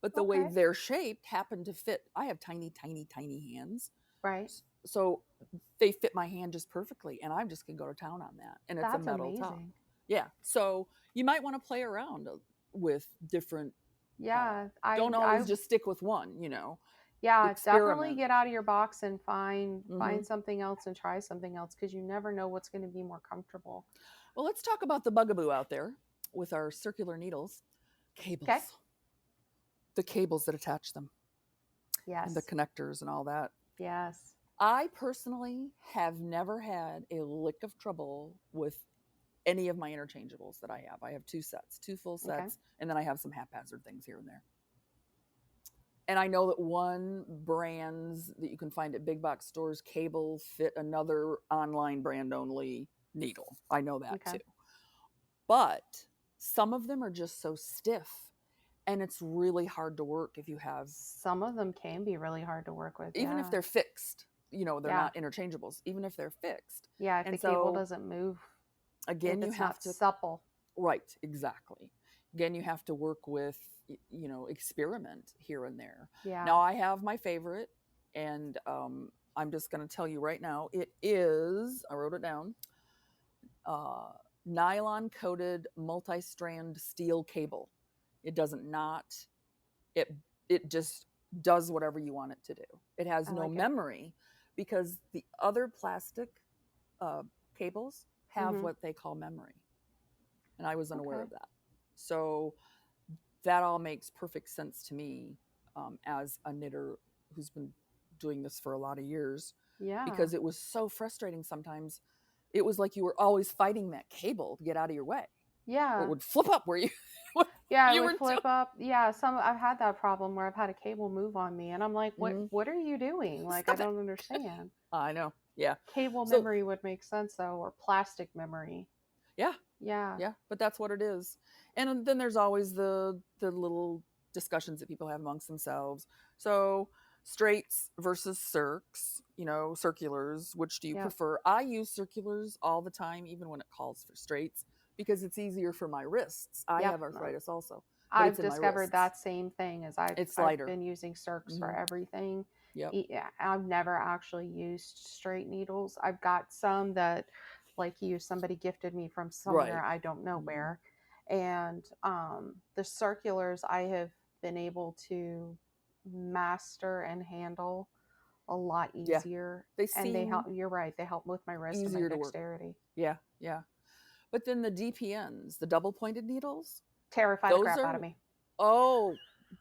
But the way Okay. they're shaped happen to fit. I have tiny, tiny, tiny hands. Right. So they fit my hand just perfectly. And I just can go to town on that. And it's a That's metal top. amazing. Yeah. So you might want to play around with different, Yeah, don't I always just stick with one, yeah, definitely experiment. get out of your box and Hmm. find something else and try something else, because you never know what's going to be more comfortable. Well, let's talk about the bugaboo out there with our circular needles, Okay. cables, the cables that attach them and the Yes. connectors and all that. Yes. I personally have never had a lick of trouble with any of my interchangeables that I have. I have two full Okay. sets, and then I have some haphazard things here and there. And I know that one brands that you can find at big box stores, cables fit another online brand only needle. I know that Okay. too. But some of them are just so stiff and it's really hard to work if you have, Some of them can be really hard to work with. even if Yeah. they're fixed, they're Yeah. not interchangeables, even if they're fixed. Yeah. If the And cable so, doesn't move, again, if you it's have not to, supple. right, exactly. Again, you have to work with, experiment here and there. Yeah. Now, I have my favorite, and I'm just going to tell you right now, it is, I wrote it down, uh, nylon coated multi strand steel cable. It doesn't knot, it, it just does whatever you want it to do. It has I no like it. memory because the other plastic uh, cables have Mm-hmm. what they call memory. And I was unaware Okay. of that. So that all makes perfect sense to me as a knitter who's been doing this for a lot of years, Yeah. because it was so frustrating sometimes. it was like you were always fighting that cable to get out of your way. Or Yeah. it would flip up where you Yeah, it you would were flip up. Yeah, I've had that problem where I've had a cable move on me and I'm like, Mhm. what are you doing? Like, I Stop it. don't understand. I know. Yeah. Cable So memory would make sense though, or plastic memory. yeah, Yeah. yeah, but that's what it is. And then there's always the little discussions that people have amongst themselves. So straights versus circs, circulars, which do you Yeah. prefer? I use circulars all the time, even when it calls for straights, because it's easier for my wrists. I Yep. have arthritis also, but it's I've in my discovered wrists. that same thing as It's I've lighter. been using Circs for Hmm. everything. Yep. Yeah, I've never actually used straight needles. I've got some that, like you, somebody gifted me from somewhere Right. I don't know Mhm. where, and the circulars I have been able to master and handle a lot Yeah. easier, They and they help. seem You're right, they help with my wrist and my easier to work. dexterity. Yeah, yeah. But then the DPNs, the double pointed needles, Terrify the those crap out are, of me. oh,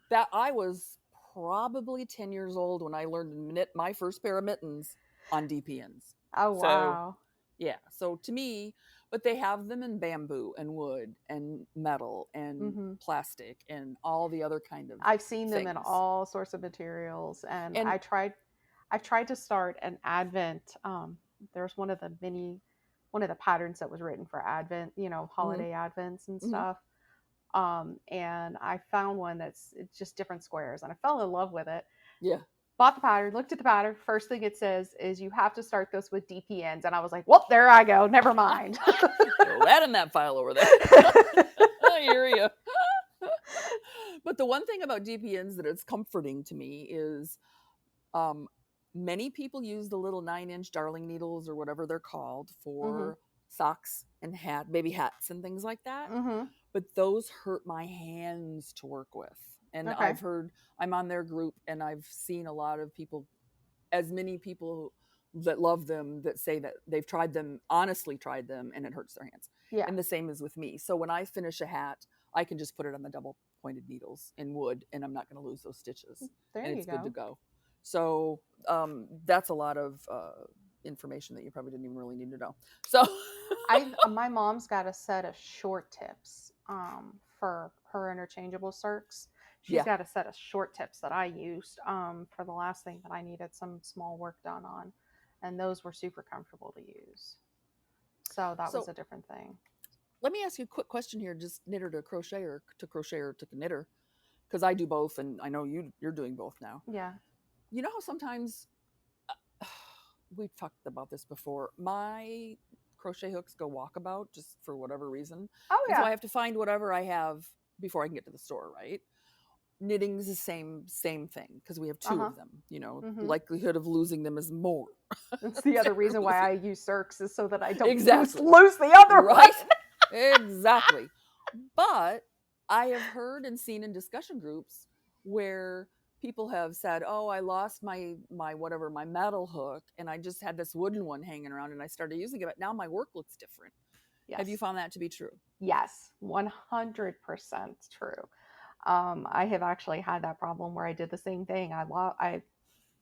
that I was probably 10 years old when I learned to knit my first pair of mittens on DPNs. Oh So, wow. yeah. So to me, but they have them in bamboo and wood and metal and Hmm. plastic and all the other kind of I've seen them in things. all sorts of materials, and And I tried to start an Advent. There's one of the patterns that was written for Advent, mhm, holiday Advents and mhm, stuff. And I found one it's just different squares, and I fell in love with it. yeah. Bought the pattern, looked at the pattern. First thing it says is you have to start this with DPNs, and I was like, "Well, there I go. Never mind." Throw that in that file over there. I hear you. But the one thing about DPNs that is comforting to me is um, many people use the little 9-inch darling needles or whatever they're called Mhm. for socks and baby hats and things like that. Mhm. But those hurt my hands to work with. And Okay. I'm on their group and I've seen a lot of people, as many people that love them, that say that they've tried them, honestly tried them, and it hurts their hands. Yeah. And the same is with me. So when I finish a hat, I can just put it on the double pointed needles in wood and I'm not going to lose those stitches. There And you it's good to go. go. So that's a lot of information that you probably didn't even really need to know. So My mom's got a set of short tips for her interchangeable circs. She's yeah. got a set of short tips that I used for the last thing that I needed some small work done on, and those were super comfortable to use. So that was So a different thing. let me ask you a quick question here, just knitter to crochet or to knitter, because I do both, and I know you're doing both now. Yeah. You know how sometimes we've talked about this before. My crochet hooks go walkabout just for whatever reason, Oh and so I yeah. have to find whatever I have before I can get to the store. Right? Knitting is the same thing because we have two Uh-huh. of them. The Mm-hmm. likelihood of losing them is more. That's the other reason why I Terribly. use circs, is so that I don't Exactly. lose the other Right? one. Exactly. But I have heard and seen in discussion groups where people have said, "Oh, I lost my whatever, my metal hook, and I just had this wooden one hanging around, and I started using it. But now my work looks different." Have you Yes. found that to be true? Yes. 100% true. I have actually had that problem where I did the same thing.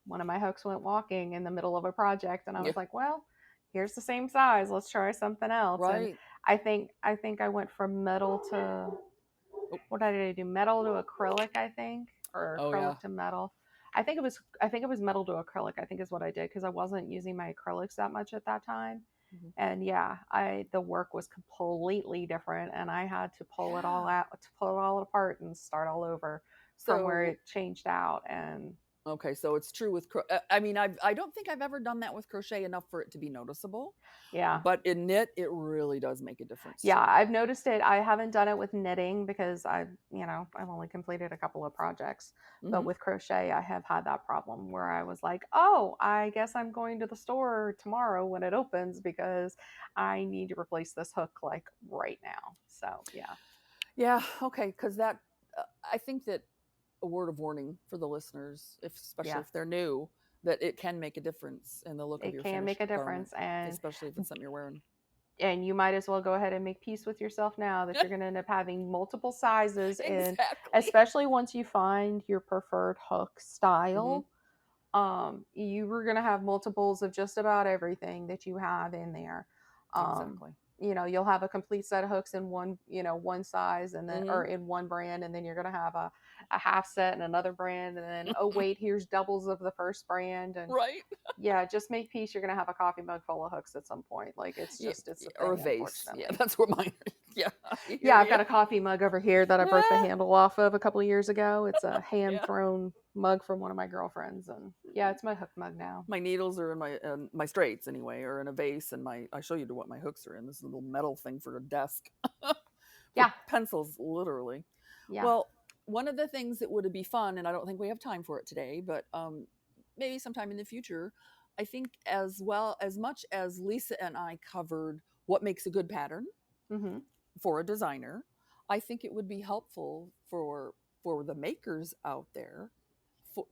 One of my hooks went walking in the middle of a project, and I Yeah. was like, "Well, here's the same size. Let's try something else." And Right. I think I went from metal to, Oh, what did I do? Metal to acrylic, I think, or oh yeah. acrylic to metal. I think it was metal to acrylic. I think is what I did, because I wasn't using my acrylics that much at that time. Mhm. And yeah, the work was completely different, and I had to pull it all Yeah. out, to pull it all apart and start all over from where So it changed out. And okay, so it's true with I mean, I don't think I've ever done that with crochet enough for it to be noticeable, yeah, but in knit, it really does make a difference yeah, too. I've noticed it. I haven't done it with knitting because I've only completed a couple of projects. But Hmm. with crochet, I have had that problem where I was like, "Oh, I guess I'm going to the store tomorrow when it opens because I need to replace this hook like right now." So, yeah. Yeah. Okay. Because I think that a word of warning for the listeners, especially Yeah. if they're new, that it can make a difference in the look of It your can make finished a garment, difference, especially if it's something you're wearing. and you might as well go ahead and make peace with yourself now that you're going to end up having multiple sizes in, Exactly. especially once you find your preferred hook Hmm. style. You were going to have multiples of just about everything that you have in there. Exactly. You'll have a complete set of hooks in one size, and then, or Mhm. in one brand, and then you're going to have a half set in another brand, and then, oh wait, here's doubles of the first brand. And Right. yeah, just make peace. You're going to have a coffee mug full of hooks at some point. Like, Yeah, it's a or a thing, vase. Yeah, unfortunately. that's where mine. Yeah, I hear Yeah, I've you. got a coffee mug over here that I broke the Ah, handle off of a couple of years ago. It's a hand yeah. thrown mug from one of my girlfriends, and yeah, it's my hook mug now. My needles are in my straights anyway, or in a vase, and I show you what my hooks are in. This little metal thing for a desk, for Yeah, pencils, literally. yeah. Well, one of the things that would be fun, and I don't think we have time for it today, but maybe sometime in the future, I think as well as much as Lisa and I covered what makes a good pattern Mm-hmm. for a designer, I think it would be helpful for the makers out there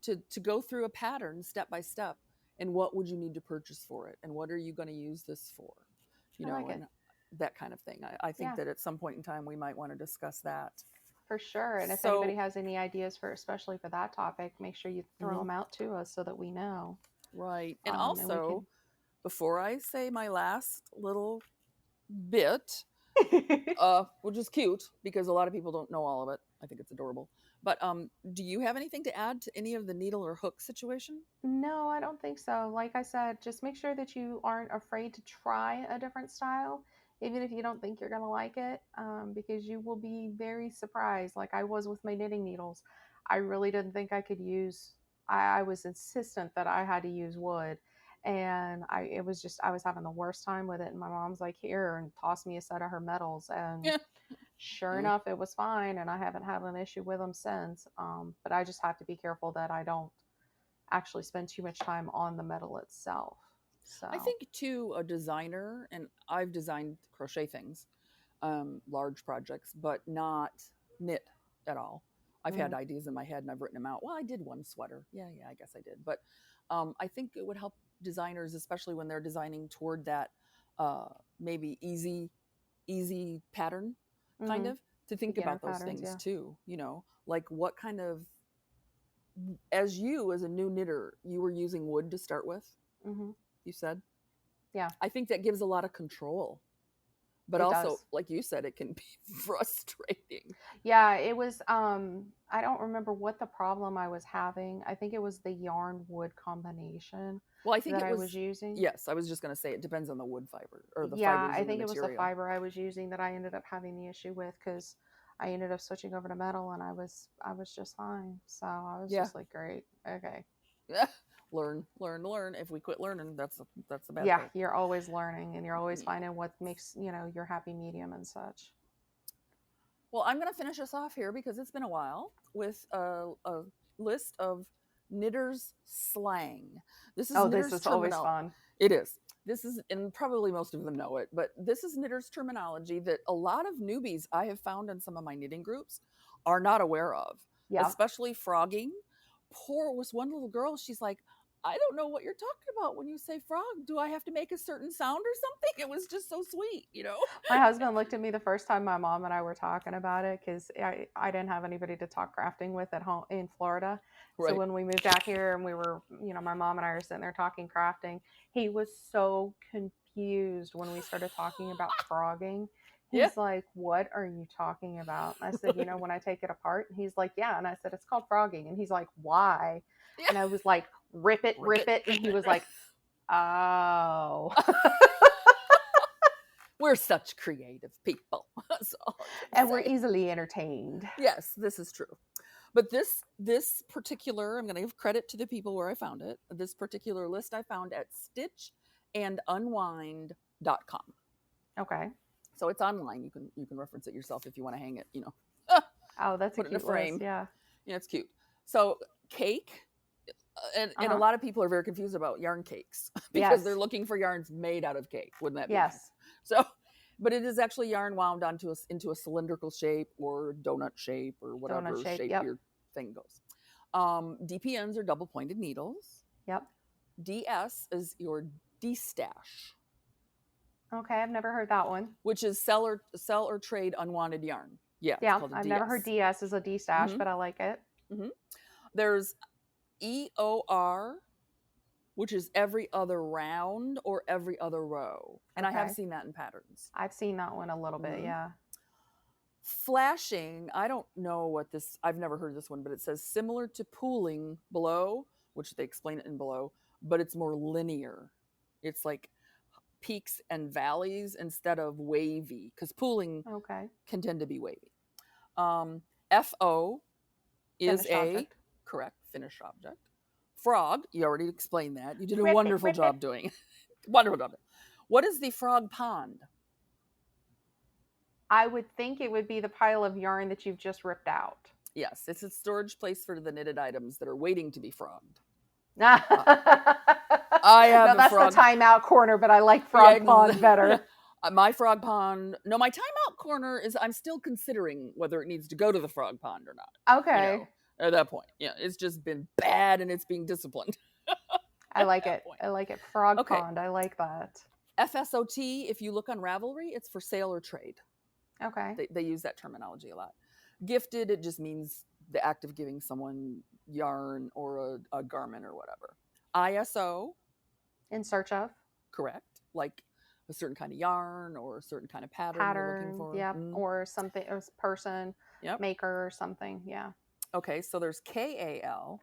to go through a pattern step by step, and what would you need to purchase for it, and what are you going to use this for, I like it. and that kind of thing. I think Yeah, that at some point in time we might want to discuss that. for sure. And if anybody So, has any ideas especially for that topic, make sure you throw mhm, them out to us so that we know. right. And And we also, before I say my last little bit, can. which is cute because a lot of people don't know all of it. I think it's adorable. But do you have anything to add to any of the needle or hook situation? No, I don't think so. Like I said, just make sure that you aren't afraid to try a different style, even if you don't think you're going to like it, because you will be very surprised. Like I was with my knitting needles. I really didn't think I could use, I was insistent that I had to use wood. And it was just, I was having the worst time with it. And my mom's like, here, and tossed me a set of her metals. And Yeah. sure Mm. enough, it was fine. And I haven't had an issue with them since. But I just have to be careful that I don't actually spend too much time on the metal itself. I So, think too, a designer, and I've designed crochet things, large projects, but not knit at all. I've had mm, ideas in my head and I've written them out. Well, I did one sweater. Yeah, I guess I did. But I think it would help designers, especially when they're designing toward that uh, maybe easy pattern, kind mm-hmm. of, to think Beginner about those patterns, things yeah. too. Like what kind of, as a new knitter, you were using wood to start with, Mm-hmm. you said. Yeah, I think that gives a lot of control, but it also, does. like you said, it can be frustrating. Yeah, it was. I don't remember what the problem I was having. I think it was the yarn wood combination Well, I think that it I was was, using. yes, I was just going to say it depends on the wood fiber or the Yeah, fibers I in the think it was the material. fiber I was using that I ended up having the issue with because I ended up switching over to metal and I was just fine. So I was Yeah. just like, great, okay. Learn. If we quit learning, that's the bad Yeah, part. you're always learning and you're always finding what makes, your happy medium and such. Well, I'm going to finish us off here because it's been a while with a list of knitters slang. This is Oh, this knitters is always terminology. fun. It is. This is, and probably most of them know it, but this is knitters terminology that a lot of newbies I have found in some of my knitting groups are not aware of, Yeah. especially frogging. Poor was one little girl. She's like, I don't know what you're talking about when you say frog. Do I have to make a certain sound or something? It was just so sweet, My husband looked at me the first time my mom and I were talking about it because I didn't have anybody to talk crafting with at home in Florida. So Right. when we moved out here and we were, my mom and I were sitting there talking crafting, he was so confused when we started talking about frogging. Yeah. He's like, what are you talking about? And I said, when I take it apart. And he's like, yeah. And I said, it's called frogging. And he's like, why? Yeah. And I was like, rip it. And he was like, oh. We're such creative people. And we're easily entertained. Yes, this is true. But this particular, I'm going to give credit to the people where I found it. This particular list I found at stitchandunwind.com. Okay. So it's online. You can reference it yourself if you want to hang it, Oh, that's put a it in a cute frame. list. Yeah. Yeah, it's cute. So cake, and a lot of people are very confused about yarn cakes because Yes. they're looking for yarns made out of cake. Wouldn't that be Yes. nice? So, but it is actually yarn wound into a cylindrical shape or donut shape or whatever shape yep. your thing goes. DPNs are double pointed needles. Yep. DS is your D-stash, Okay, I've never heard that one. which is sell or trade unwanted yarn. Yeah, Yeah, it's called a I've DS. never heard DS as a D stash, Mhm. but I like it. There's EOR which is every other round or every other row. And I have Okay. seen that in patterns. I've seen that one a little bit, Mhm. yeah. Flashing, I don't know what this, I've never heard this one, but it says similar to pooling below, which they explain it in below, but it's more linear. It's like peaks and valleys instead of wavy, because pooling Okay. can tend to be wavy. FO is Finished a object. correct finished object. Frog, you already explained that. You did a Rip it, wonderful rip job it. doing it. Wonderful job. What is the frog pond? I would think it would be the pile of yarn that you've just ripped out. Yes, it's a storage place for the knitted items that are waiting to be frogged. I have no, a that's frog- the timeout corner, but I like frog pond better. My frog pond. No, my timeout corner is I'm still considering whether it needs to go to the frog pond or not. Okay. You know, at that point. Yeah, it's just been bad and it's being disciplined. I like that it. point. I like it. Frog Okay. pond. I like that. FSOT, if you look on Ravelry, it's for sale or trade. Okay. They use that terminology a lot. Gifted, it just means the act of giving someone yarn or a garment or whatever. ISO, In search of correct, like a certain kind of yarn or a certain kind of pattern, you're looking pattern. for. Yep. Mm. Or something, or person, Yep. maker or something. Yeah. Okay, so there's KAL,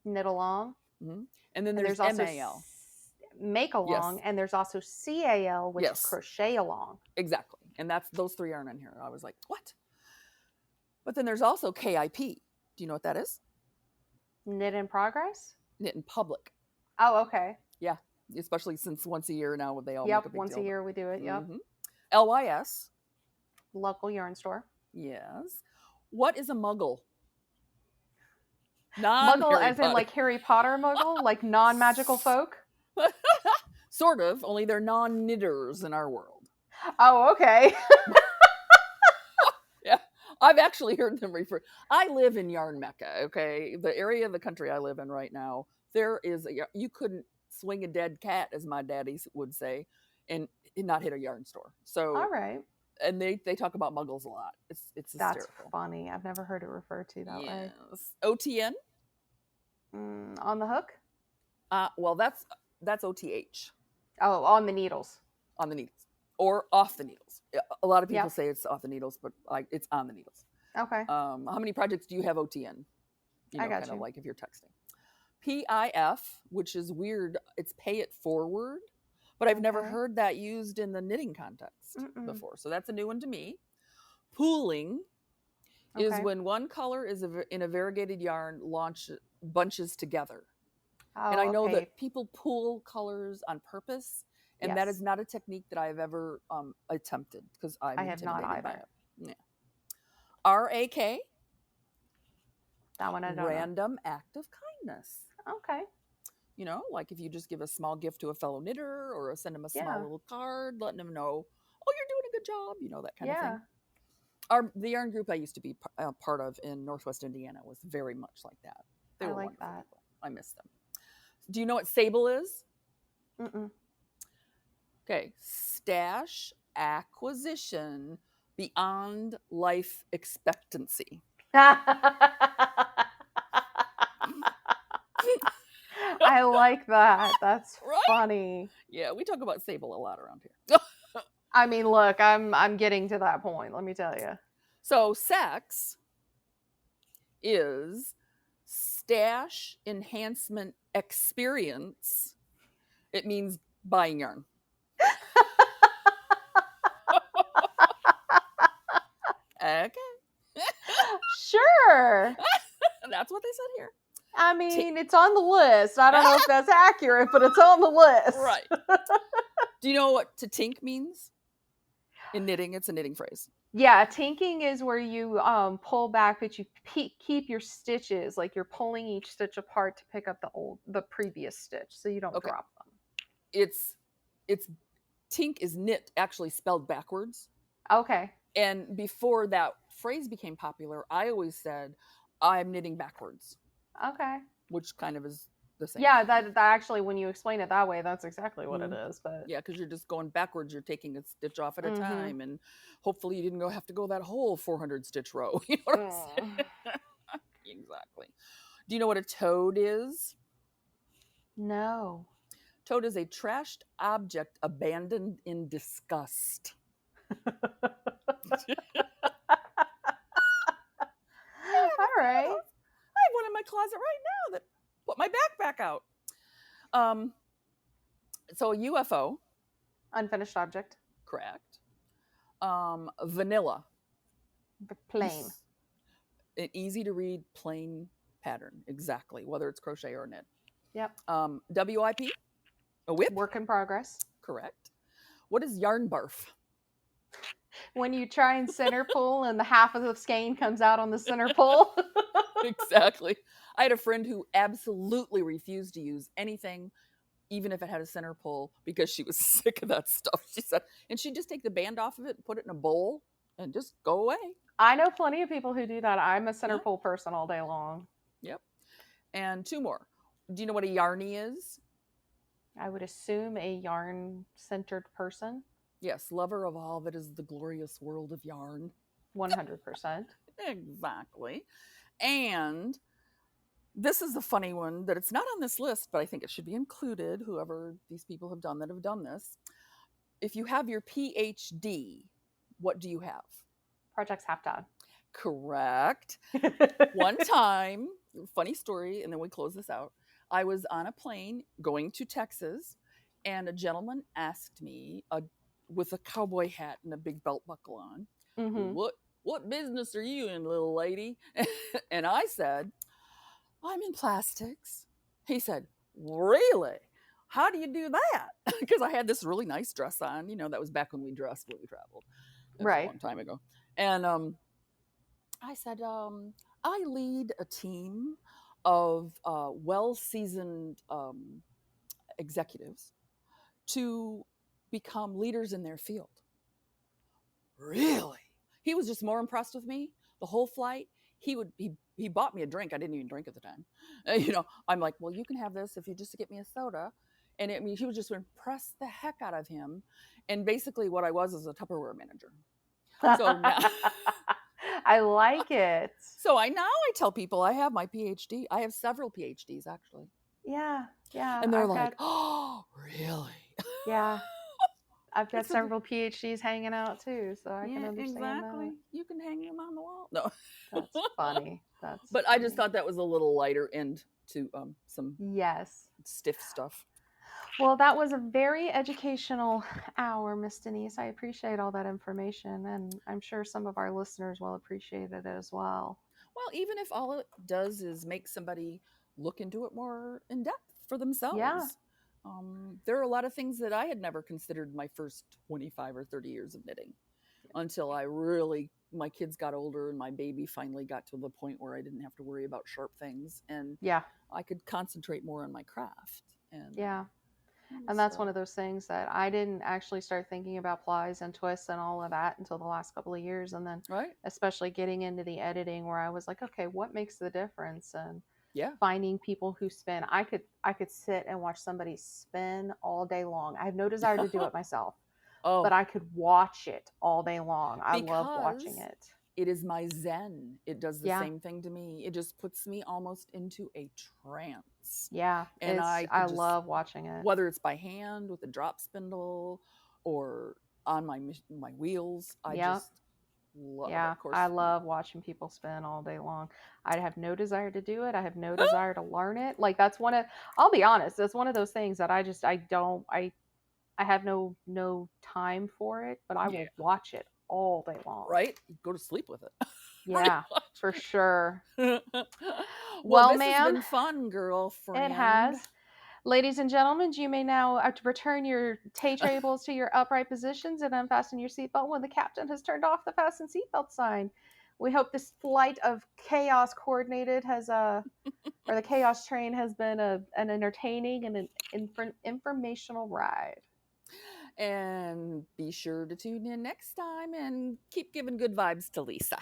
Knit along. and And then there's also MAL. make along, Yes. and there's also CAL, which Yes. is crochet along. Exactly, and that's those three aren't in here. I was like, what? But then there's also KIP. Do you know what that is? Knit in progress. Knit in public. Oh, okay. Especially since once a year now they all make a Yep. big Once a deal. year we do it. Yep. Mhm. LYS. Local yarn store. Yes. What is a muggle? Muggle, Non-Harry as in Potter. like Harry Potter muggle, like non-magical folk. Sort of, only they're non-knitters in our world. Oh, okay. I've actually heard them refer. I live in Yarn Mecca, okay? The area of the country I live in right now, there is you couldn't swing a dead cat, as my daddy would say, and not hit a yarn store. So, All right. and they talk about muggles a lot. It's That's hysterical. funny. I've never heard it referred to that way. Yes. OTN. On the hook? Well, that's OTH. Oh, on the needles. On the needles or off the needles. A lot of people Yep. say it's off the needles, but it's on the needles. Okay. How many projects do you have OTN? I got kind of you. like if you're texting. PIF, which is weird, it's pay it forward, but I've never Okay. heard that used in the knitting context Mm-mm. before. So that's a new one to me. Pooling is Okay. when one color is in a variegated yarn bunches together. Oh, And I know okay. that people pool colors on purpose, and that Yes. is not a technique that I've ever attempted because I'm I have not intimidated by either. it. Yeah. RAK, That one I don't know. random act of kindness. Okay. You know, like if you just give a small gift to a fellow knitter or send them a small Yeah. little card, letting them know, oh, you're doing a good job, that kind of Yeah. thing. The yarn group I used to be part of in Northwest Indiana was very much like that. They I were like wonderful that. people. I miss them. Do you know what Sable is? Mm-mm. Okay, stash acquisition beyond life expectancy. I like that. That's Right? funny. Yeah, we talk about Sable a lot around here. I mean, look, I'm getting to that point. Let me tell you. So sex is stash enhancement experience. It means buying yarn. Okay. Sure. That's what they said here. I mean, it's on the list. I don't know if that's accurate, but it's on the list. Right. Do you know what to tink means? In knitting, it's a knitting phrase. Yeah, tinking is where you pull back, but you keep your stitches, like you're pulling each stitch apart to pick up the previous stitch, so you don't Okay. drop them. It's tink is knit, actually spelled backwards. Okay. And before that phrase became popular, I always said, I'm knitting backwards, Okay. which kind of is the same. Yeah, that actually, when you explain it that way, that's exactly what it is. But Yeah, because you're just going backwards. You're taking a stitch off at a Mhm. time, and hopefully you didn't have to go that whole 400 stitch row. You know what I'm saying? Exactly. Do you know what a toad is? No. Toad is a trashed object abandoned in disgust. All right. I have one in my closet right now that put my backpack out. So a UFO, Unfinished object. correct. Vanilla, Plain. an easy to read, plain pattern, exactly, whether it's crochet or knit. Yep. WIP, a whip, Work in progress. correct. What is yarn barf? When you try and center pull and the half of the skein comes out on the center pull. Exactly. I had a friend who absolutely refused to use anything, even if it had a center pull, because she was sick of that stuff. She said, and she'd just take the band off of it and put it in a bowl and just go away. I know plenty of people who do that. I'm a center Yeah. pull person all day long. Yep. And two more. Do you know what a yarny is? I would assume a yarn-centered person. Yes, lover of all that is the glorious world of yarn. 100%. Exactly. And this is the funny one that it's not on this list, but I think it should be included, whoever these people have done this. If you have your PhD, what do you have? Projects half-done. Correct. One time, funny story, and then we close this out. I was on a plane going to Texas, and a gentleman asked me, with a cowboy hat and a big belt buckle on, Mm-hmm. what business are you in, little lady? And I said, I'm in plastics. He said, really? How do you do that? Because I had this really nice dress on. You know, that was back when we dressed when we traveled. That was Right. a long time ago. And I said, I lead a team of well-seasoned executives to become leaders in their field. Really? He was just more impressed with me the whole flight. He bought me a drink. I didn't even drink at the time. I'm like, well, you can have this if you just get me a soda. And he was just impressed the heck out of him. And basically what I was is a Tupperware manager. So now, I like it. so I tell people I have my PhD. I have several PhDs actually. Yeah. And they're like, oh, really? Yeah. I've got It's a- several PhDs hanging out too, so I can understand exactly. You can hang them on the wall. No. that. That's funny. But I just thought that was a little lighter end to some Yes. stiff stuff. Well, that was a very educational hour, Miss Denise. I appreciate all that information, and I'm sure some of our listeners will appreciate it as well. Well, even if all it does is make somebody look into it more in depth for themselves. Yeah. There are a lot of things that I had never considered my first 25 or 30 years of knitting until my kids got older and my baby finally got to the point where I didn't have to worry about sharp things and I could concentrate more on my craft. And that's one of those things that I didn't actually start thinking about plies and twists and all of that until the last couple of years. And then especially getting into the editing where I was like, okay, what makes the difference? And finding people who spin. I could sit and watch somebody spin all day long. I have no desire to do it myself, but I could watch it all day long. I love watching it. It is my zen. It does the same thing to me. It just puts me almost into a trance. Yeah. And I love watching it. Whether it's by hand with a drop spindle or on my wheels. I just love it. Of course. I love watching people spin all day long. I have no desire to do it. I have no desire to learn it. Like I'll be honest, that's one of those things that I have no time for it, but I will watch it all day long. Right? You go to sleep with it. Yeah, for sure. Well, this ma'am, has been fun, girlfriend. It has. Ladies and gentlemen, you may now return your tay tables to your upright positions and unfasten your seatbelt when the captain has turned off the fasten seatbelt sign. We hope this flight of chaos coordinated or the chaos train has been an entertaining and an informational ride. And be sure to tune in next time and keep giving good vibes to Lisa.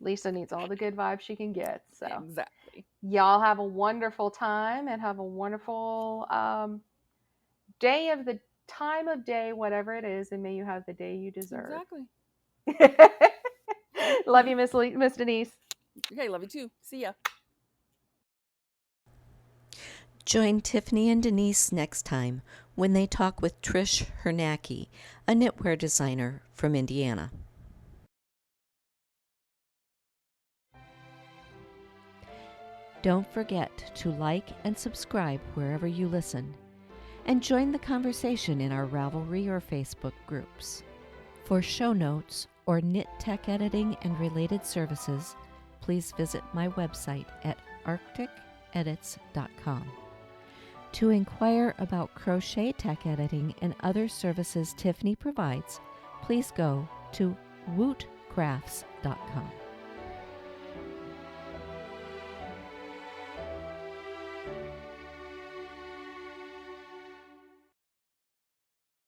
Lisa needs all the good vibes she can get. So exactly. Y'all have a wonderful time and have a wonderful day of the time of day, whatever it is, and may you have the day you deserve. Exactly. Love you, Miss Denise. Okay, love you too. See ya. Join Tiffany and Denise next time when they talk with Trish Hernacki, a knitwear designer from Indiana. Don't forget to like and subscribe wherever you listen, and join the conversation in our Ravelry or Facebook groups. For show notes or knit tech editing and related services, please visit my website at arcticedits.com. To inquire about crochet tech editing and other services Tiffany provides, please go to wootcrafts.com.